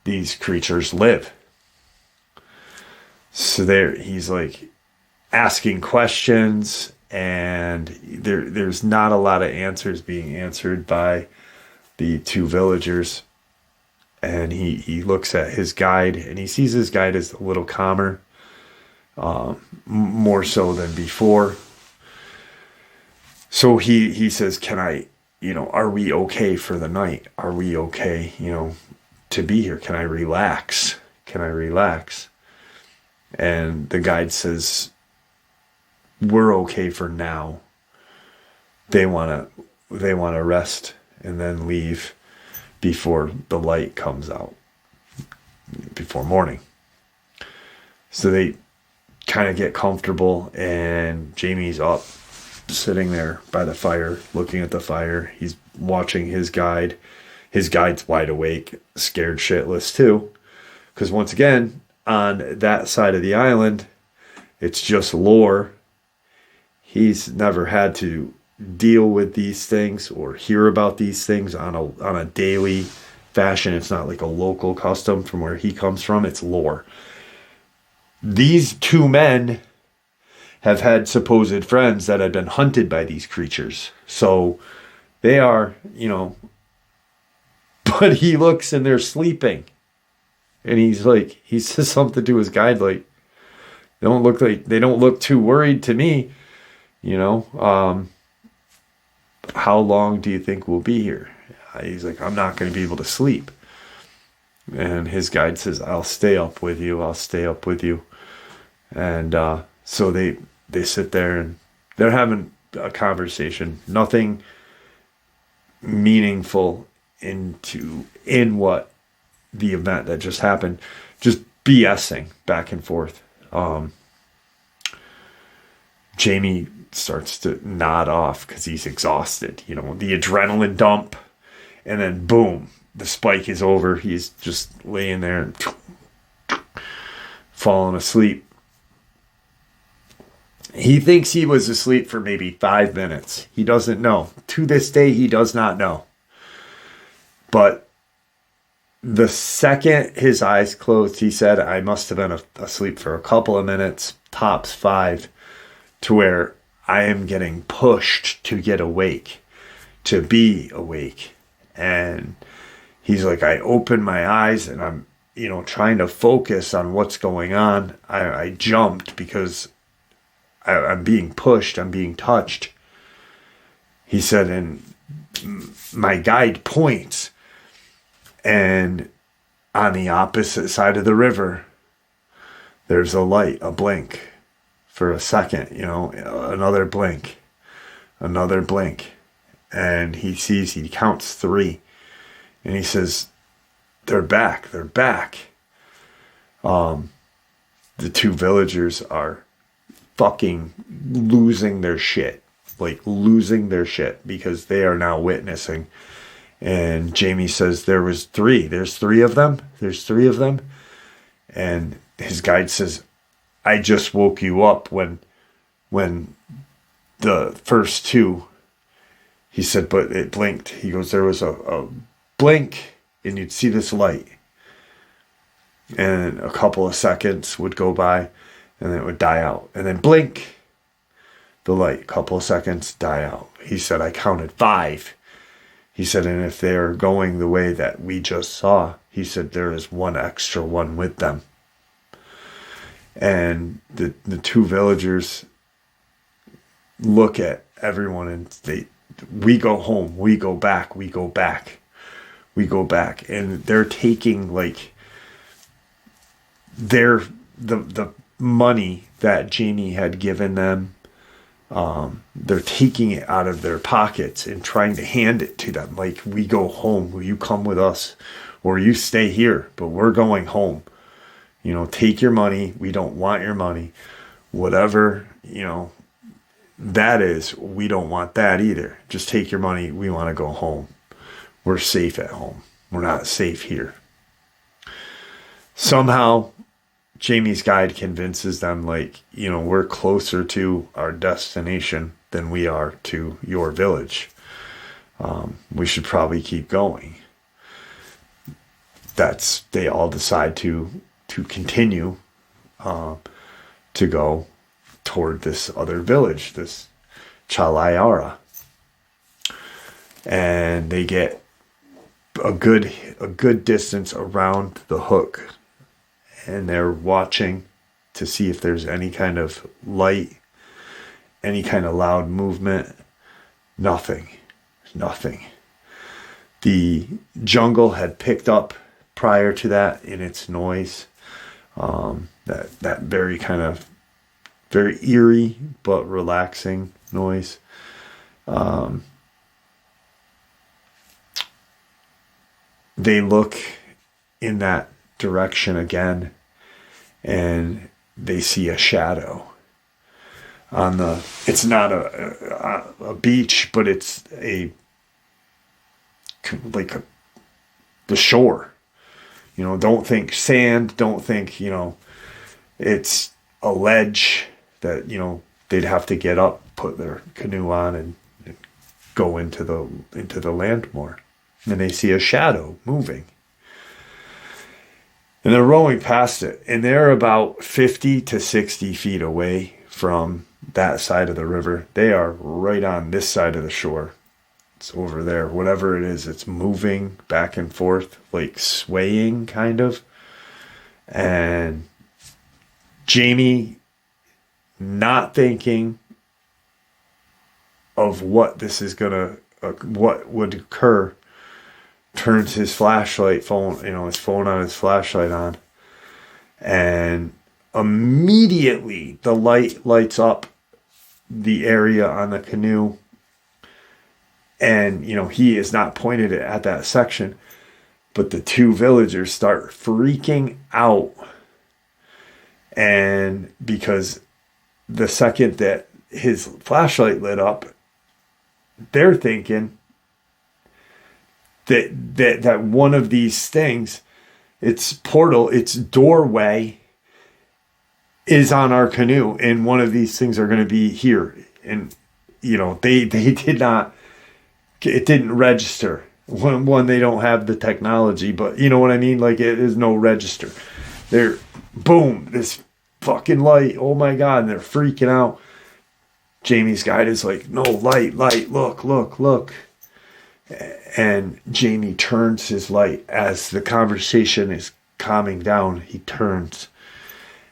these creatures live. So he's like asking questions, and there's not a lot of answers being answered by the two villagers. And he looks at his guide, and he sees his guide as a little calmer, more so than before. So he says, can I, are we okay for the night? Are we okay, to be here? Can I relax? And the guide says, we're okay for now. They want to rest and then leave before the light comes out, before morning. So they kind of get comfortable, and Jamie's up, sitting there by the fire, looking at the fire. He's watching his guide. His guide's wide awake, scared shitless too, because once again, on that side of the island, it's just lore. He's never had to deal with these things or hear about these things on a daily fashion. It's not like a local custom from where he comes from. It's lore. These two men have had supposed friends that had been hunted by these creatures. So they are, but he looks and they're sleeping. And he says something to his guide, like, they don't look too worried to me. How long do you think we'll be here? He's like, I'm not going to be able to sleep. And his guide says, I'll stay up with you. And so they sit there and they're having a conversation. Nothing meaningful in what the event that just happened. Just BSing back and forth. Jamie starts to nod off because he's exhausted. The adrenaline dump, and then boom, the spike is over. He's just laying there and falling asleep. He thinks he was asleep for maybe 5 minutes. He doesn't know. To this day, he does not know. But the second his eyes closed, he said, I must have been asleep for a couple of minutes, tops 5, to where I am getting pushed to get awake, to be awake. And he's like, I open my eyes and I'm, trying to focus on what's going on. I jumped because I'm being pushed, I'm being touched. He said, and my guide points, and on the opposite side of the river, there's a light, a blink. For a second, another blink. And he counts 3. And he says, they're back. The two villagers are fucking losing their shit. Because they are now witnessing And Jamie says, there's three of them. And his guide says, I just woke you up when the first two, he said, but it blinked. He goes, there was a blink and you'd see this light. And a couple of seconds would go by and then it would die out. And then blink, the light, a couple of seconds, die out. He said, I counted 5. He said, and if they're going the way that we just saw, he said, there is one extra one with them. And the two villagers look at everyone and we go home, we go back. And they're taking like the money that Jamie had given them. They're taking it out of their pockets and trying to hand it to them. Like, we go home. Will you come with us? Or you stay here, but we're going home. Take your money. We don't want your money. Whatever, that is, we don't want that either. Just take your money. We want to go home. We're safe at home. We're not safe here. Somehow, Jamie's guide convinces them, like, we're closer to our destination than we are to your village. We should probably keep going. They all decide to continue to go toward this other village, this Chalayara. And they get a good distance around the hook. And they're watching to see if there's any kind of light, any kind of loud movement. Nothing. The jungle had picked up prior to that in its noise. That very kind of very eerie but relaxing noise. They look in that direction again, and they see a shadow on it's not a beach, but it's the shore. Don't think sand, don't think, it's a ledge that, they'd have to get up, put their canoe on and go into the land more. And they see a shadow moving. And they're rowing past it. And they're about 50 to 60 feet away from that side of the river. They are right on this side of the shore. It's over there. Whatever it is, it's moving back and forth, like swaying kind of. And Jamie, not thinking of what this is what would occur, turns his his phone on his flashlight on, and immediately the light lights up the area on the canoe. And, he is not pointed it at that section, but the two villagers start freaking out. And because the second that his flashlight lit up, they're thinking that one of these things, its portal, its doorway is on our canoe, and one of these things are going to be here. And, they did not, it didn't register. One, they don't have the technology, but you know what I mean? Like, it is no register. They're, boom, this fucking light. Oh my God. And they're freaking out. Jamie's guide is like, no, light, look. And Jamie turns his light as the conversation is calming down. He turns,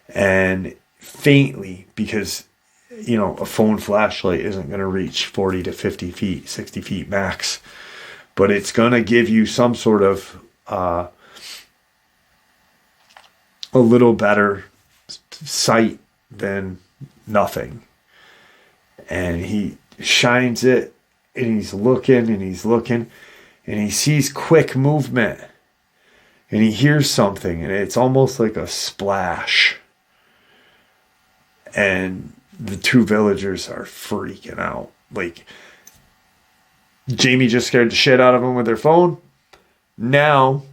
and faintly, because a phone flashlight isn't going to reach 40 to 50 feet, 60 feet max, but it's going to give you some sort of a little better sight than nothing. And he shines it, and he's looking, and he sees quick movement, and he hears something, and it's almost like a splash. And the two villagers are freaking out. Like, Jamie just scared the shit out of him with her phone. Now,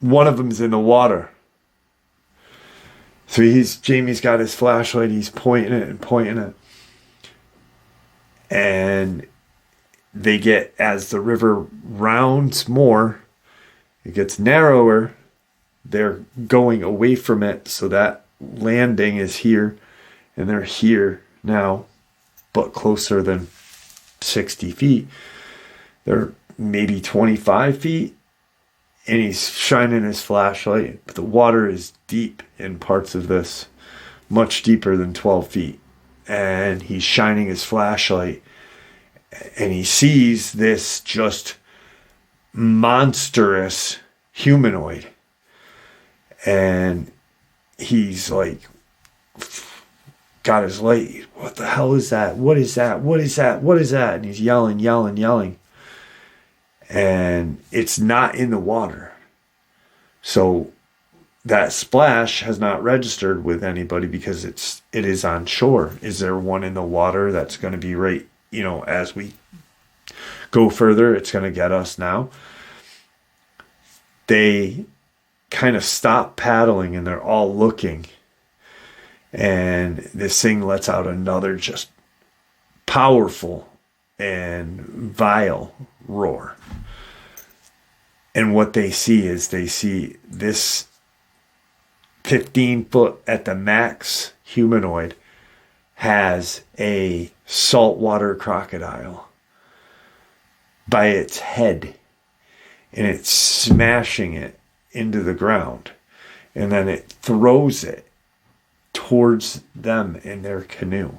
one of them's in the water. So Jamie's got his flashlight. He's pointing it. And they get, as the river rounds more, it gets narrower. They're going away from it. So that landing is here. And they're here now, but closer than 60 feet. They're maybe 25 feet. And he's shining his flashlight. But the water is deep in parts of this. Much deeper than 12 feet. And he's shining his flashlight. And he sees this just monstrous humanoid. And he's like, got his light. What the hell is that? What is that? What is that? What is that? And he's yelling. And it's not in the water. So that splash has not registered with anybody because it is on shore. Is there one in the water that's going to be right, as we go further, it's going to get us now. They kind of stop paddling and they're all looking. And this thing lets out another just powerful and vile roar. And what they see is this 15 foot at the max humanoid has a saltwater crocodile by its head. And it's smashing it into the ground. And then it throws it towards them in their canoe.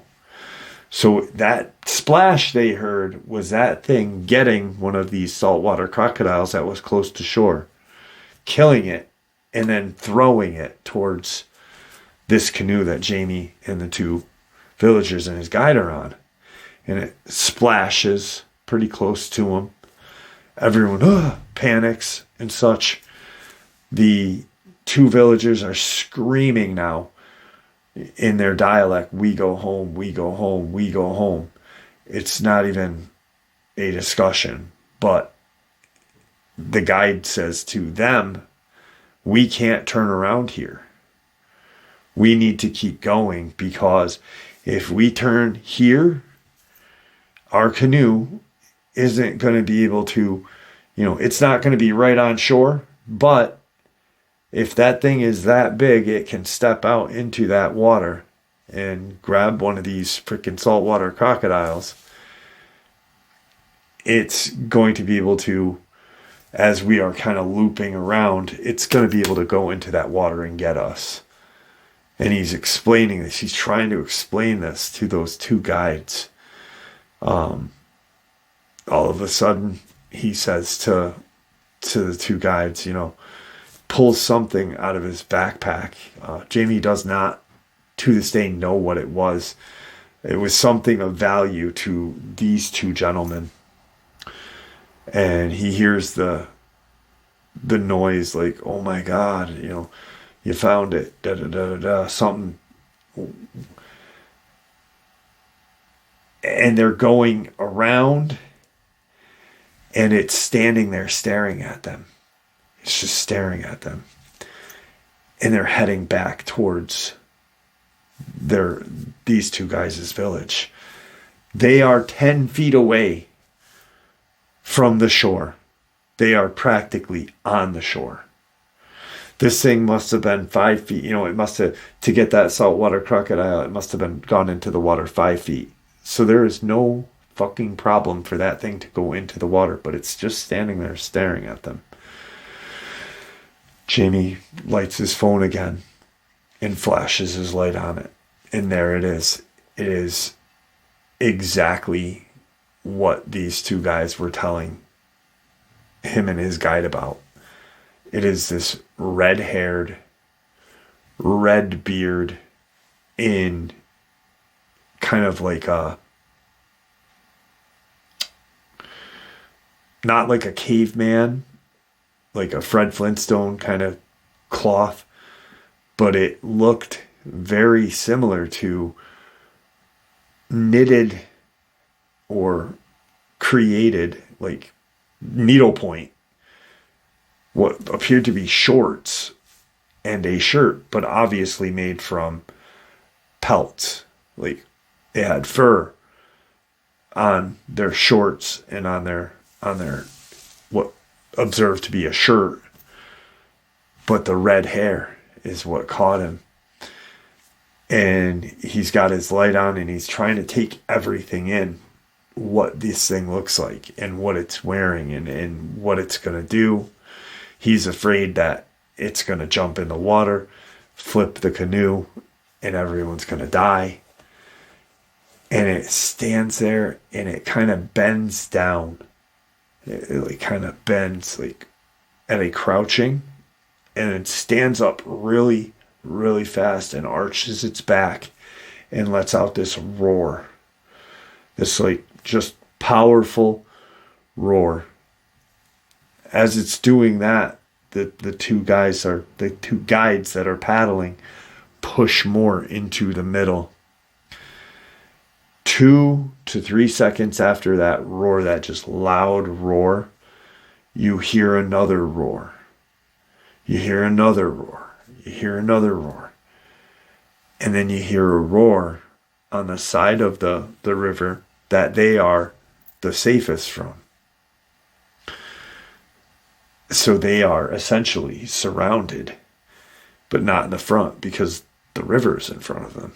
So that splash they heard was that thing getting one of these saltwater crocodiles that was close to shore, killing it, and then throwing it towards this canoe that Jamie and the two villagers and his guide are on. And it splashes pretty close to him. Everyone panics and such. The two villagers are screaming now in their dialect, "We go home, we go home, we go home." It's not even a discussion, but the guide says to them, "We can't turn around here. We need to keep going, because if we turn here, our canoe isn't going to be able to, it's not going to be right on shore, but if that thing is that big, it can step out into that water and grab one of these freaking saltwater crocodiles. It's going to be able to, as we are kind of looping around, it's going to be able to go into that water and get us." And he's explaining this. He's trying to explain this to those two guides. All of a sudden, he says to the two guides, pulls something out of his backpack. Jamie does not, to this day, know what it was. It was something of value to these two gentlemen. And he hears the noise, like, "Oh my God, you found it, something." And they're going around, and it's standing there staring at them. It's just staring at them. And they're heading back towards these two guys' village. They are 10 feet away from the shore. They are practically on the shore. This thing must have been 5 feet. It must have, to get that saltwater crocodile, it must have been gone into the water 5 feet. So there is no fucking problem for that thing to go into the water, but it's just standing there staring at them. Jamie lights his phone again and flashes his light on it. And there it is. It is exactly what these two guys were telling him and his guide about. It is this red-haired, red beard in kind of like not like a caveman, like a Fred Flintstone kind of cloth, but it looked very similar to knitted or created, like needlepoint, what appeared to be shorts and a shirt, but obviously made from pelts. Like they had fur on their shorts and on their what observed to be a shirt, but the red hair is what caught him. And he's got his light on and he's trying to take everything in, what this thing looks like and what it's wearing and what it's going to do. He's afraid that it's going to jump in the water, flip the canoe, and everyone's going to die. And it stands there and it kind of bends down. It like kind of bends like at a crouching, and it stands up really, really fast and arches its back and lets out this roar. This like just powerful roar. As it's doing that, the two guides that are paddling push more into the middle. 2 to 3 seconds after that roar, that just loud roar, you hear another roar. You hear another roar. You hear another roar. And then you hear a roar on the side of the river that they are the safest from. So they are essentially surrounded, but not in the front because the river's in front of them,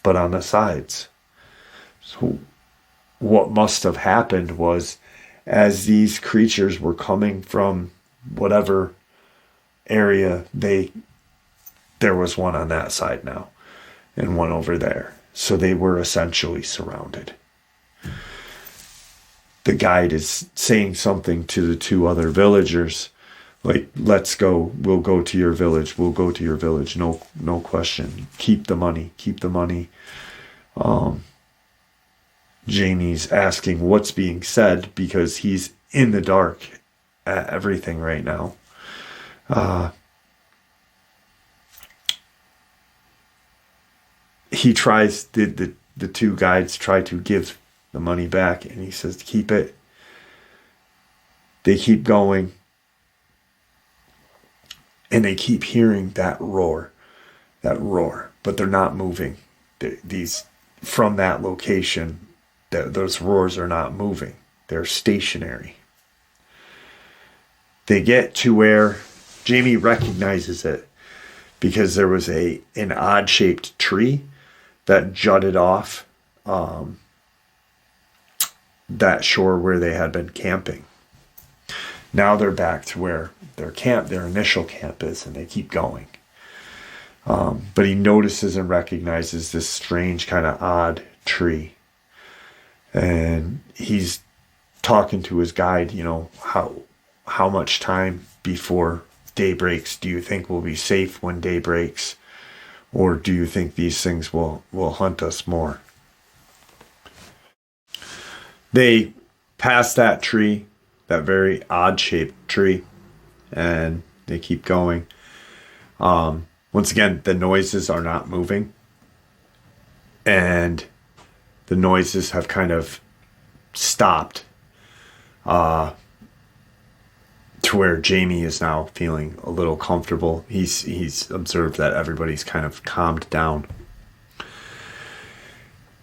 but on the sides. So what must have happened was, as these creatures were coming from whatever area, there was one on that side now and one over there. So they were essentially surrounded. The guide is saying something to the two other villagers, like, let's go, we'll go to your village, no question. Keep the money. Jamie's asking what's being said because he's in the dark at everything right now. He tries, the two guides try to give the money back, and he says, keep it. They keep going, and they keep hearing that roar, but they're not moving. These, from that location, those roars are not moving. They're stationary. They get to where Jamie recognizes it because there was an odd-shaped tree that jutted off that shore where they had been camping. Now they're back to where their initial camp is, and they keep going. But he notices and recognizes this strange kind of odd tree. And he's talking to his guide, how much time before day breaks do you think will be safe when day breaks? Or do you think these things will hunt us more? They pass that tree, that very odd-shaped tree, and they keep going. Once again, the noises are not moving. And the noises have kind of stopped to where Jamie is now feeling a little comfortable. He's observed that everybody's kind of calmed down.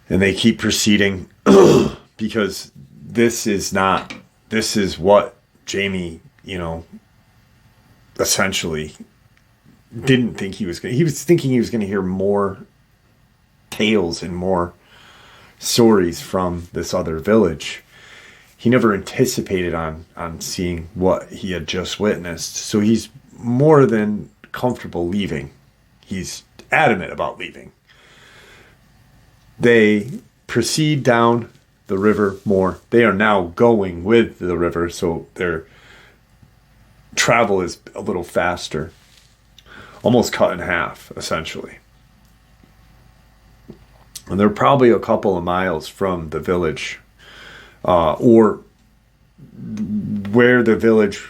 And they keep proceeding because this is what Jamie, essentially didn't think he was going to. He was thinking he was going to hear more tales and more stories from this other village. He never anticipated on seeing what he had just witnessed. So he's more than comfortable leaving. He's adamant about leaving. They proceed down the river more. They are now going with the river, so their travel is a little faster. Almost cut in half, essentially. And they're probably a couple of miles from the village, or where the village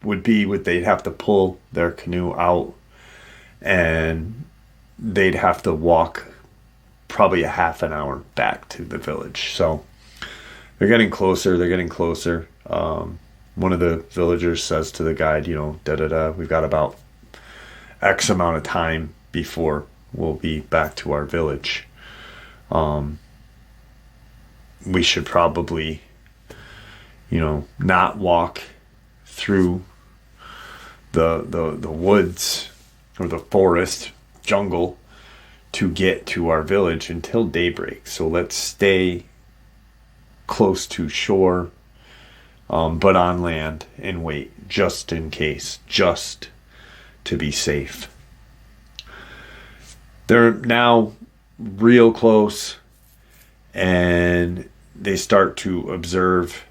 would be. They'd have to pull their canoe out, and they'd have to walk probably a half an hour back to the village. So They're getting closer. They're getting closer. One of the villagers says to the guide, we've got about X amount of time before we'll be back to our village. We should probably, not walk through the woods or the forest jungle to get to our village until daybreak. So let's stay close to shore, but on land, and wait just in case, just to be safe. They're now real close, and they start to observe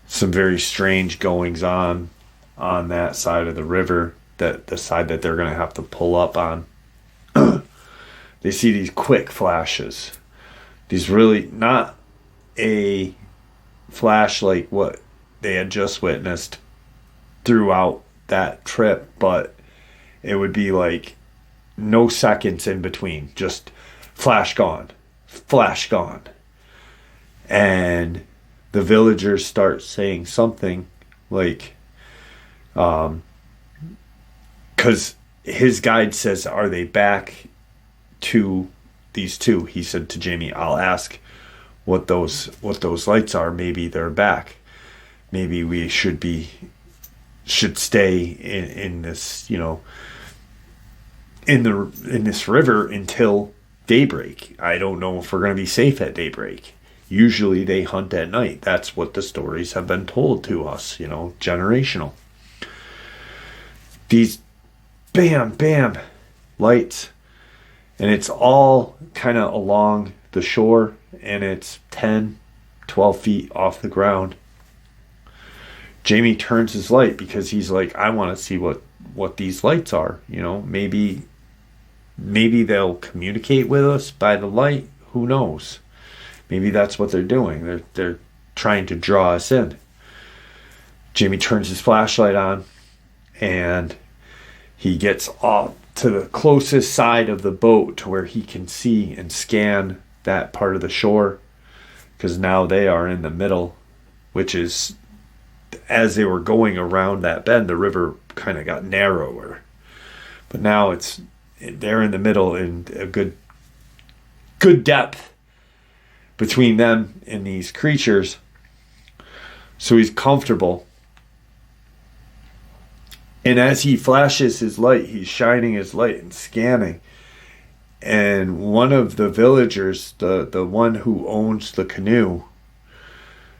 some very strange goings on that side of the river, that the side that they're going to have to pull up on. They see these quick flashes. These really, not a flash like what they had just witnessed throughout that trip, but it would be like no seconds in between, just flash gone, and the villagers start saying something like, because his guide says, are they back to these two? He said to Jamie, I'll ask what those lights are. Maybe they're back. Maybe we should stay in this, in this river until daybreak. I don't know if we're going to be safe at daybreak. Usually they hunt at night. That's what the stories have been told to us, generational. These bam lights, and it's all kind of along the shore, and it's 10-12 feet off the ground. Jamie turns his light because he's like, I want to see what these lights are. Maybe they'll communicate with us by the light. Who knows? Maybe that's what they're doing. They're trying to draw us in. Jamie turns his flashlight on, and he gets off to the closest side of the boat to where he can see and scan that part of the shore, because now they are in the middle, which is, as they were going around that bend, the river kind of got narrower, but now they're in the middle, in a good depth between them and these creatures. So he's comfortable. And as he flashes his light, he's shining his light and scanning. And one of the villagers, the one who owns the canoe,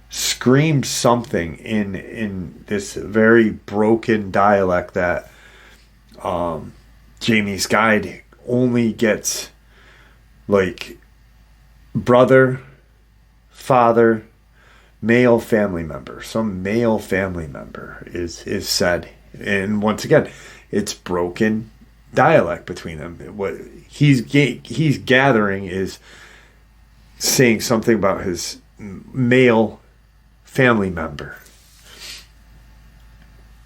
screams something in this very broken dialect that Jamie's guide only gets, like, brother, father, male family member. Some male family member is said. And once again, it's broken dialect between them. What he's gathering is saying something about his male family member.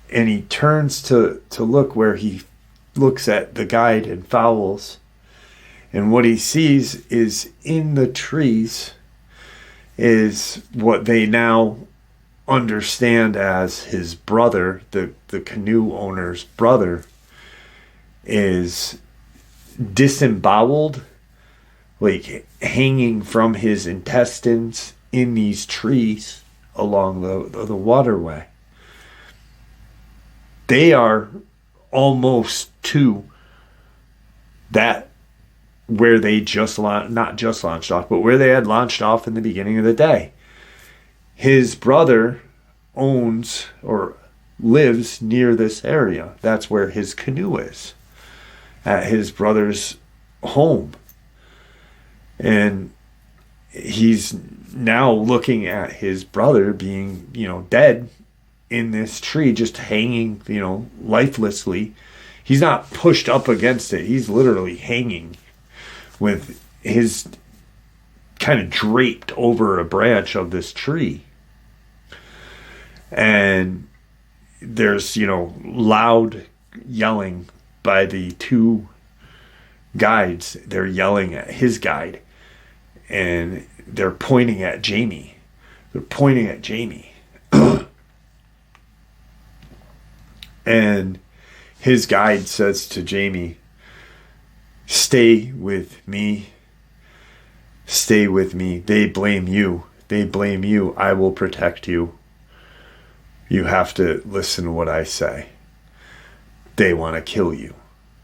And he turns to look where he looks at the guide and fowls. And what he sees is in the trees is what they now understand as his brother, the canoe owner's brother, is disemboweled, like hanging from his intestines in these trees along the waterway. They are almost to that where they not just launched off, but where they had launched off in the beginning of the day. His brother owns or lives near this area. That's where his canoe is, at his brother's home. And he's now looking at his brother being, dead in this tree, just hanging, lifelessly. He's not pushed up against it. He's literally hanging with his kind of draped over a branch of this tree. And there's, loud yelling by the two guides. They're yelling at his guide, and they're pointing at Jamie. They're pointing at Jamie. And his guide says to Jamie, stay with me. Stay with me. They blame you. They blame you. I will protect you. You have to listen to what I say. They want to kill you.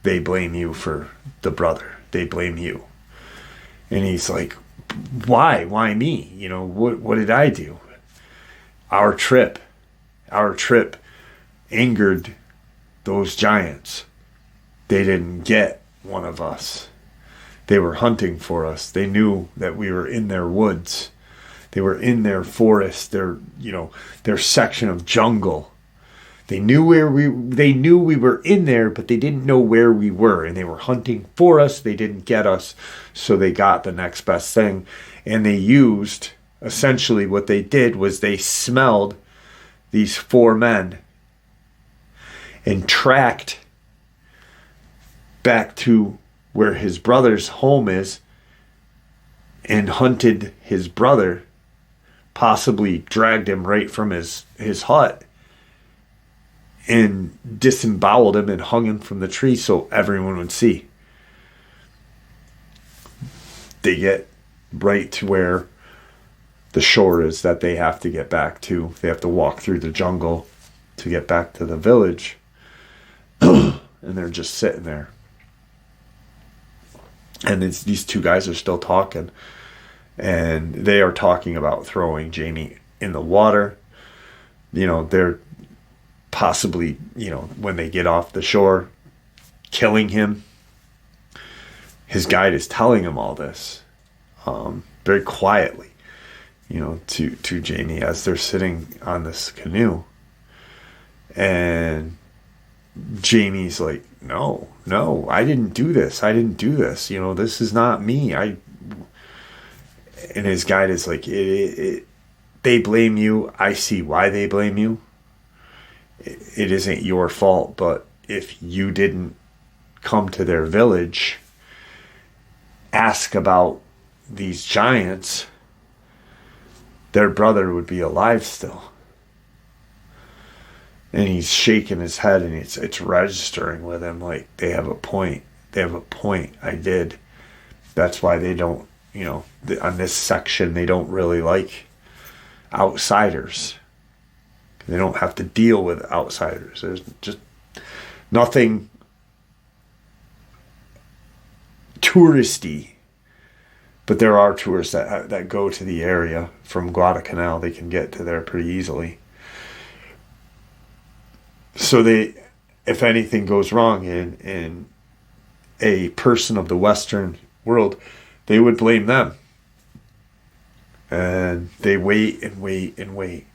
They blame you for the brother. They blame you. And he's like, why? Why me? You know, what did I do? Our trip angered those giants. They didn't get one of us. They were hunting for us. They knew that we were in their woods. They were in their forest, their section of jungle. They knew we were in there, but they didn't know where we were, and they were hunting for us. They didn't get us, so they got the next best thing. And they used, essentially what they did was they smelled these 4 men and tracked back to where his brother's home is and hunted his brother, possibly dragged him right from his hut and disemboweled him and hung him from the tree so everyone would see. They get right to where the shore is that they have to get back to. They have to walk through the jungle to get back to the village. And they're just sitting there. And these 2 guys are still talking. And they are talking about throwing Jamie in the water. You know, they're possibly, when they get off the shore, killing him. His guide is telling him all this very quietly, to Jamie as they're sitting on this canoe. And Jamie's like, no, I didn't do this. This is not me. And his guide is like, they blame you. I see why they blame you. It isn't your fault, but if you didn't come to their village, ask about these giants, their brother would be alive still. And he's shaking his head, and it's registering with him like they have a point. I did. That's why they don't, on this section, they don't really like outsiders. They don't have to deal with outsiders. There's just nothing touristy. But there are tourists that go to the area from Guadalcanal. They can get to there pretty easily. So if anything goes wrong in a person of the Western world, they would blame them. And they wait and wait and wait.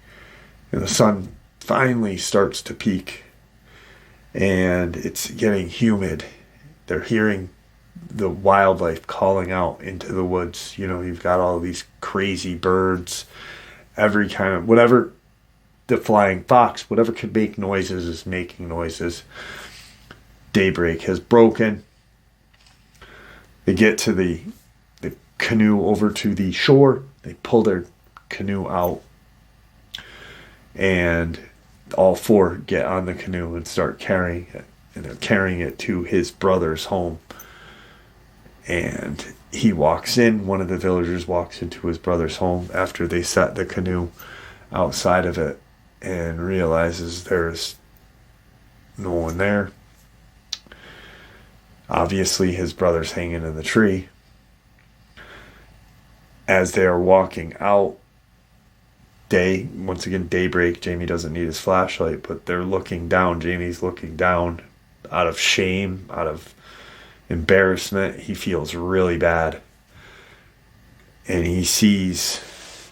And the sun finally starts to peak. And it's getting humid. They're hearing the wildlife calling out into the woods. You've got all these crazy birds, every kind of, whatever, the flying fox, whatever could make noises is making noises. Daybreak has broken. They get to the canoe over to the shore. They pull their canoe out. And all 4 get on the canoe and start carrying it. And they're carrying it to his brother's home. And he walks in. One of the villagers walks into his brother's home after they set the canoe outside of it and realizes there's no one there. Obviously, his brother's hanging in the tree. As they are walking out, once again, daybreak. Jamie doesn't need his flashlight, but they're looking down. Jamie's looking down out of shame, out of embarrassment. He feels really bad. And he sees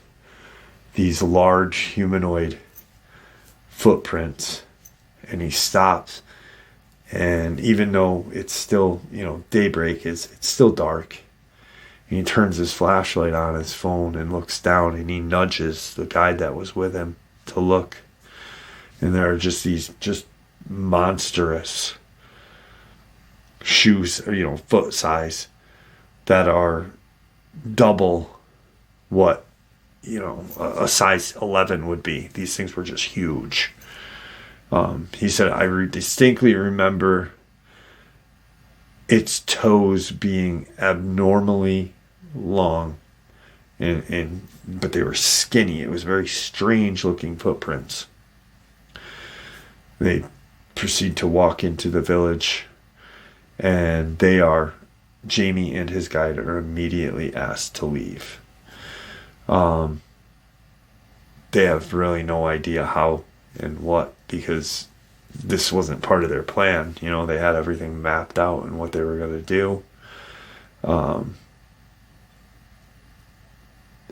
these large humanoid footprints. And he stops. And even though it's still, daybreak, it's still dark. And he turns his flashlight on his phone and looks down, and he nudges the guide that was with him to look. And there are just these monstrous shoes, foot size, that are double what a size 11 would be. These things were just huge. He said, I distinctly remember its toes being abnormally long, but they were skinny. It was very strange looking footprints. They proceed to walk into the village, and Jamie and his guide are immediately asked to leave. They have really no idea how and what, because this wasn't part of their plan. They had everything mapped out and what they were going to do.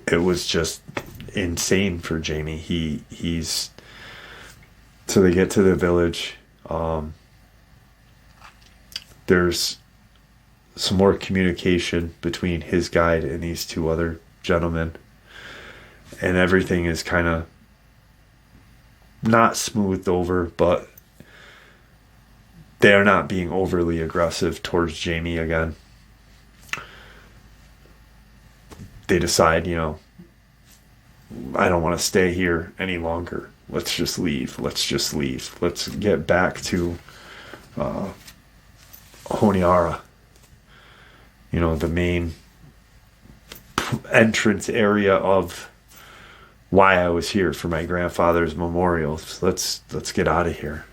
It was just insane for Jamie. So they get to the village. There's some more communication between his guide and these two other gentlemen, and everything is kind of not smoothed over, but they are not being overly aggressive towards Jamie again. They decide, I don't want to stay here any longer. Let's just leave. Let's get back to Honiara. The main entrance area of why I was here, for my grandfather's memorial. So let's get out of here.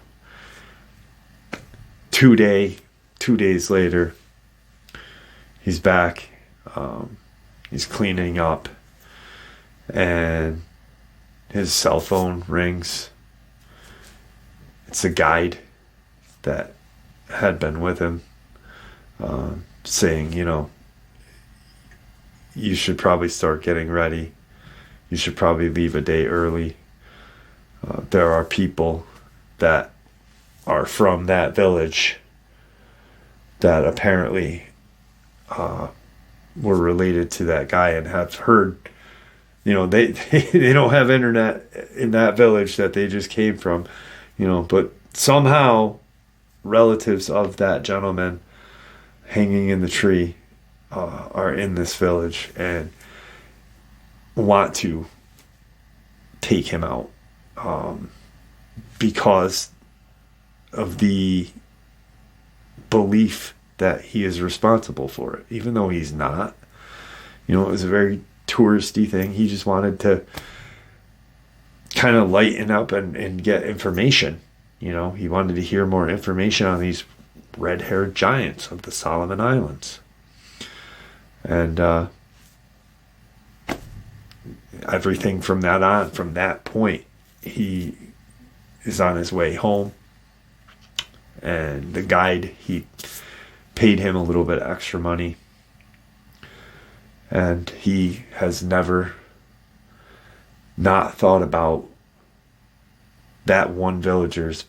2 days later, he's back. He's cleaning up, and his cell phone rings. It's a guide that had been with him, saying, you should probably start getting ready. You should probably leave a day early. There are people that are from that village that apparently were related to that guy and have heard, they don't have internet in that village that they just came from, but somehow relatives of that gentleman hanging in the tree are in this village and want to take him out because of the belief that he is responsible for it, even though he's not. It was a very touristy thing. He just wanted to kind of lighten up and get information. He wanted to hear more information on these red-haired giants of the Solomon Islands. And everything from that point, he is on his way home. And the guide, he paid him a little bit extra money. And he has never not thought about that one villager's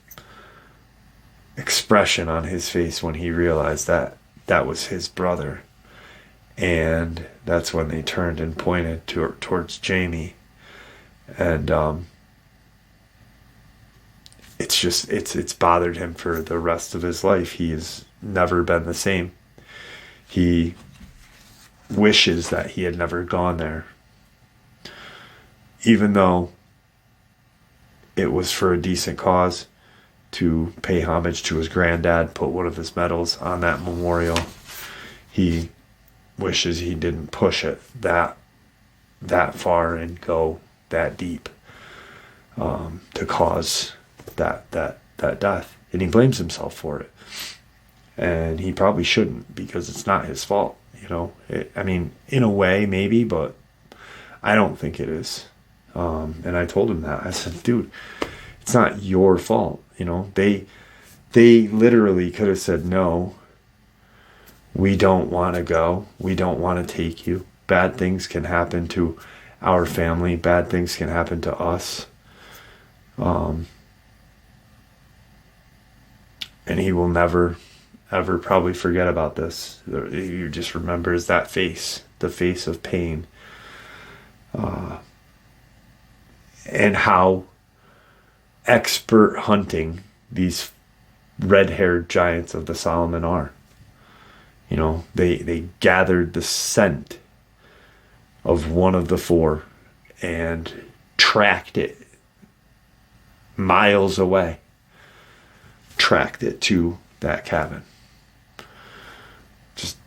expression on his face when he realized that that was his brother. And that's when they turned and pointed towards Jamie. And it's bothered him for the rest of his life. He has never been the same. He wishes that he had never gone there, even though it was for a decent cause, to pay homage to his granddad, put one of his medals on that memorial. He wishes he didn't push it that far and go that deep to cause that death, and he blames himself for it. And he probably shouldn't, because it's not his fault. In a way maybe, but I don't think it is. And I told him that. I said, dude, it's not your fault. They literally could have said, no, we don't want to go. We don't want to take you. Bad things can happen to our family. Bad things can happen to us. And he will never, ever probably forget about this. He just remembers that face, the face of pain. And how expert hunting these red-haired giants of the Solomon are. They gathered the scent of one of the four and tracked it miles away. Tracked it to that cabin. Just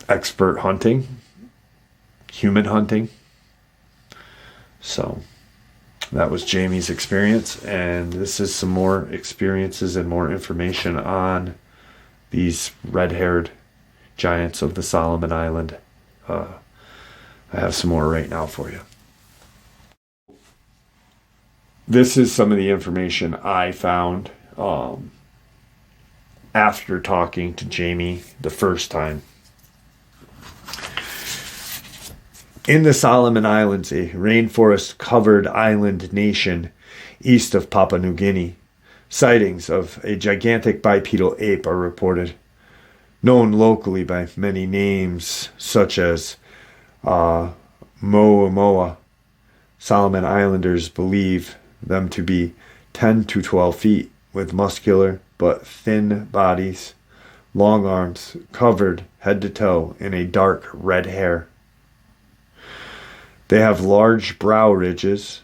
expert hunting, human hunting. So that was Jamie's experience, and this is some more experiences and more information on these red-haired giants of the Solomon Island. I have some more right now for you. This is some of the information I found after talking to Jamie the first time. In the Solomon Islands, a rainforest-covered island nation east of Papua New Guinea, sightings of a gigantic bipedal ape are reported, known locally by many names such as Moa Moa. Solomon Islanders believe them to be 10 to 12 feet, with muscular but thin bodies, long arms, covered head to toe in a dark red hair. They have large brow ridges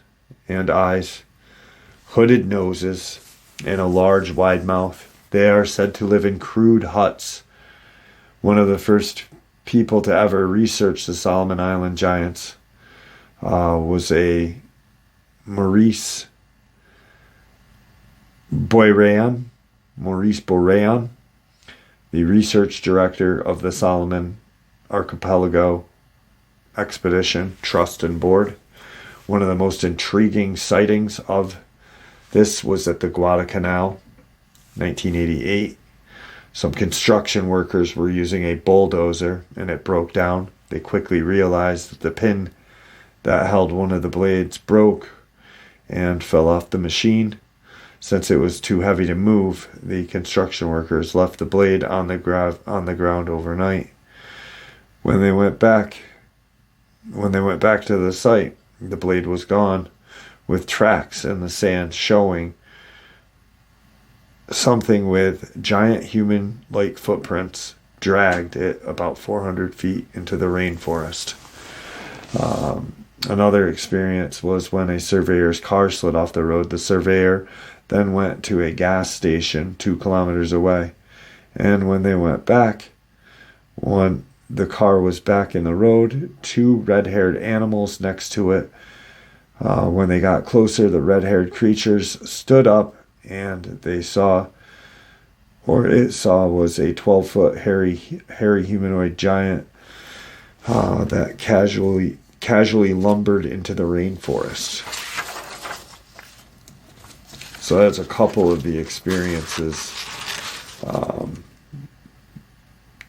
and eyes, hooded noses, and a large wide mouth. They are said to live in crude huts. One of the first people to ever research the Solomon Island giants was a Maurice Bourayan, the research director of the Solomon Archipelago Expedition Trust and Board. One of the most intriguing sightings of this was at the Guadalcanal, 1988. Some construction workers were using a bulldozer and it broke down. They quickly realized that the pin that held one of the blades broke and fell off the machine. Since it was too heavy to move, the construction workers left the blade on the ground overnight. When they went back to the site, the blade was gone, with tracks in the sand showing something with giant human-like footprints dragged it about 400 feet into the rainforest. Another experience was when a surveyor's car slid off the road. The surveyor then went to a gas station 2 kilometers away, and when they went back, the car was back in the road, 2 red-haired animals next to it. When they got closer, the red-haired creatures stood up, and it saw was a 12-foot hairy humanoid giant that casually lumbered into the rainforest. So that's a couple of the experiences.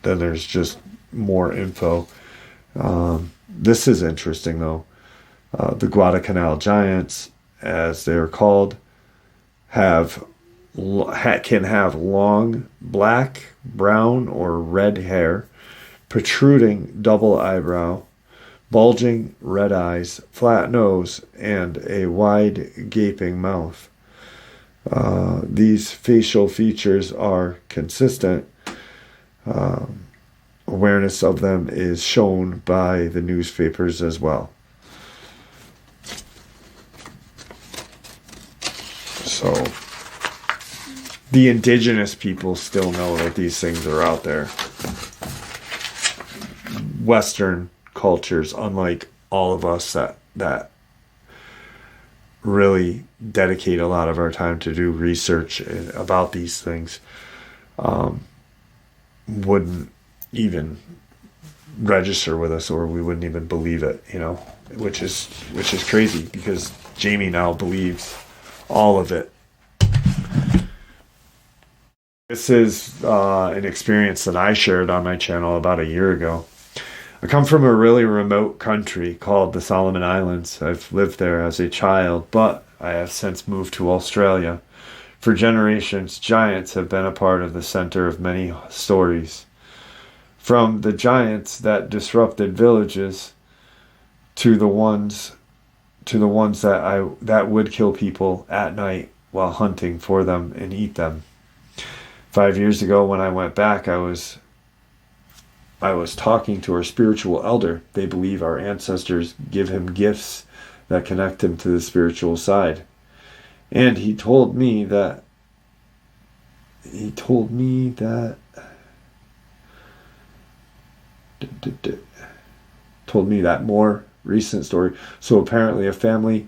Then there's just more info. This is interesting, though. The Guadalcanal giants, as they're called, can have long black, brown, or red hair, protruding double eyebrow, bulging red eyes, flat nose, and a wide gaping mouth. These facial features are consistent. Awareness of them is shown by the newspapers as well. So the indigenous people still know that these things are out there. Western cultures, unlike all of us that really dedicate a lot of our time to do research about these things, wouldn't even register with us, or we wouldn't even believe it, which is crazy, because Jamie now believes all of it. This is an experience that I shared on my channel about a year ago. I come from a really remote country called the Solomon Islands. I've lived there as a child, but I have since moved to Australia. For generations, giants have been a part of the center of many stories. From the giants that disrupted villages to the ones that would kill people at night while hunting for them and eat them. 5 years ago when I went back, I was I was talking to our spiritual elder. They believe our ancestors give him gifts that connect him to the spiritual side. And he told me that more recent story. So apparently a family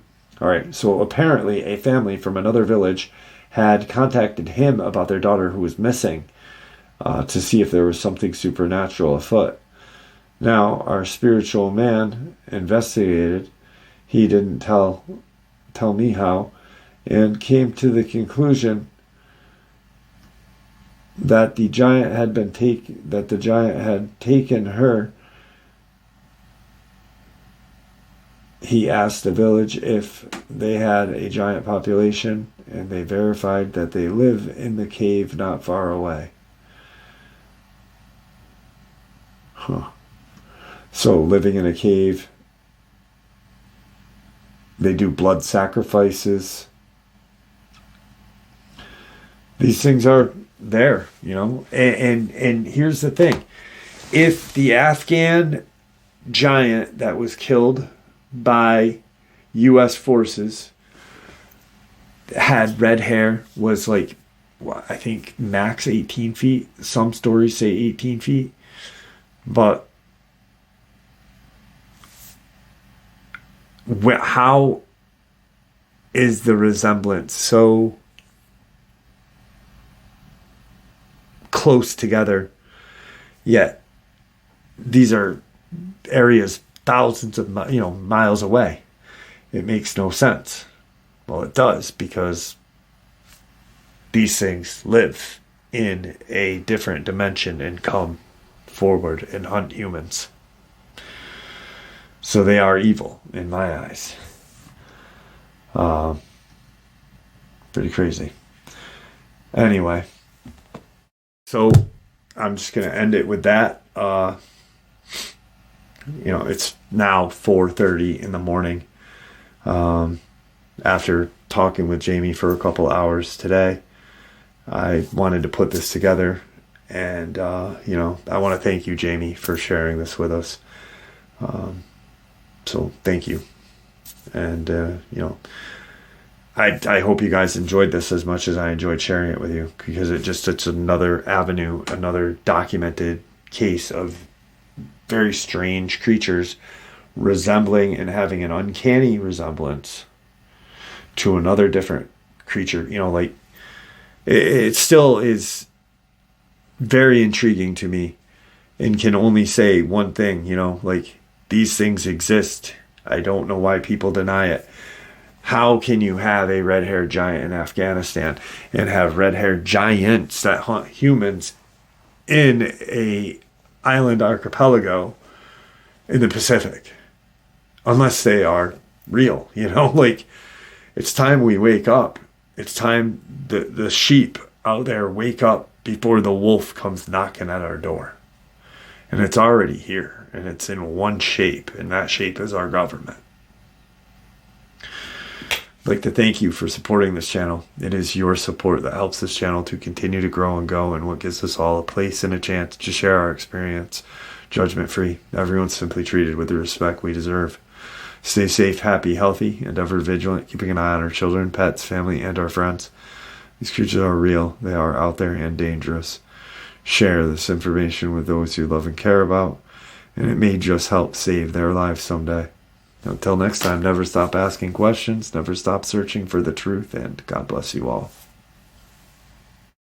from another village had contacted him about their daughter who was missing, to see if there was something supernatural afoot. Now, our spiritual man investigated. He didn't tell me how, and came to the conclusion that the giant had taken her. He asked the village if they had a giant population, and they verified that they live in the cave not far away. So, living in a cave, they do blood sacrifices. These things are there, and here's the thing. If the Afghan giant that was killed by U.S. forces had red hair, was like, I think max 18 feet. Some stories say 18 feet. But how is the resemblance so close together, yet these are areas thousands of miles away? It makes no sense. Well, it does, because these things live in a different dimension and come forward and hunt humans. So they are evil in my eyes. Pretty crazy. Anyway, so I'm just going to end it with that. It's now 4:30 in the morning. After talking with Jamie for a couple hours today, I wanted to put this together. And, I want to thank you, Jamie, for sharing this with us. So thank you. And, I hope you guys enjoyed this as much as I enjoyed sharing it with you, because it's another avenue, another documented case of very strange creatures resembling and having an uncanny resemblance to another different creature. It still is very intriguing to me, and can only say one thing, these things exist. I don't know why people deny it. How can you have a red-haired giant in Afghanistan and have red-haired giants that hunt humans in a island archipelago in the Pacific? Unless they are real, it's time we wake up. It's time the sheep out there wake up before the wolf comes knocking at our door. And it's already here, and it's in one shape, and that shape is our government. I'd like to thank you for supporting this channel. It is your support that helps this channel to continue to grow and go, and what gives us all a place and a chance to share our experience, judgment-free. Everyone's simply treated with the respect we deserve. Stay safe, happy, healthy, and ever vigilant, keeping an eye on our children, pets, family, and our friends. These creatures are real. They are out there and dangerous. Share this information with those you love and care about, and it may just help save their lives someday. Until next time, never stop asking questions, never stop searching for the truth, and God bless you all.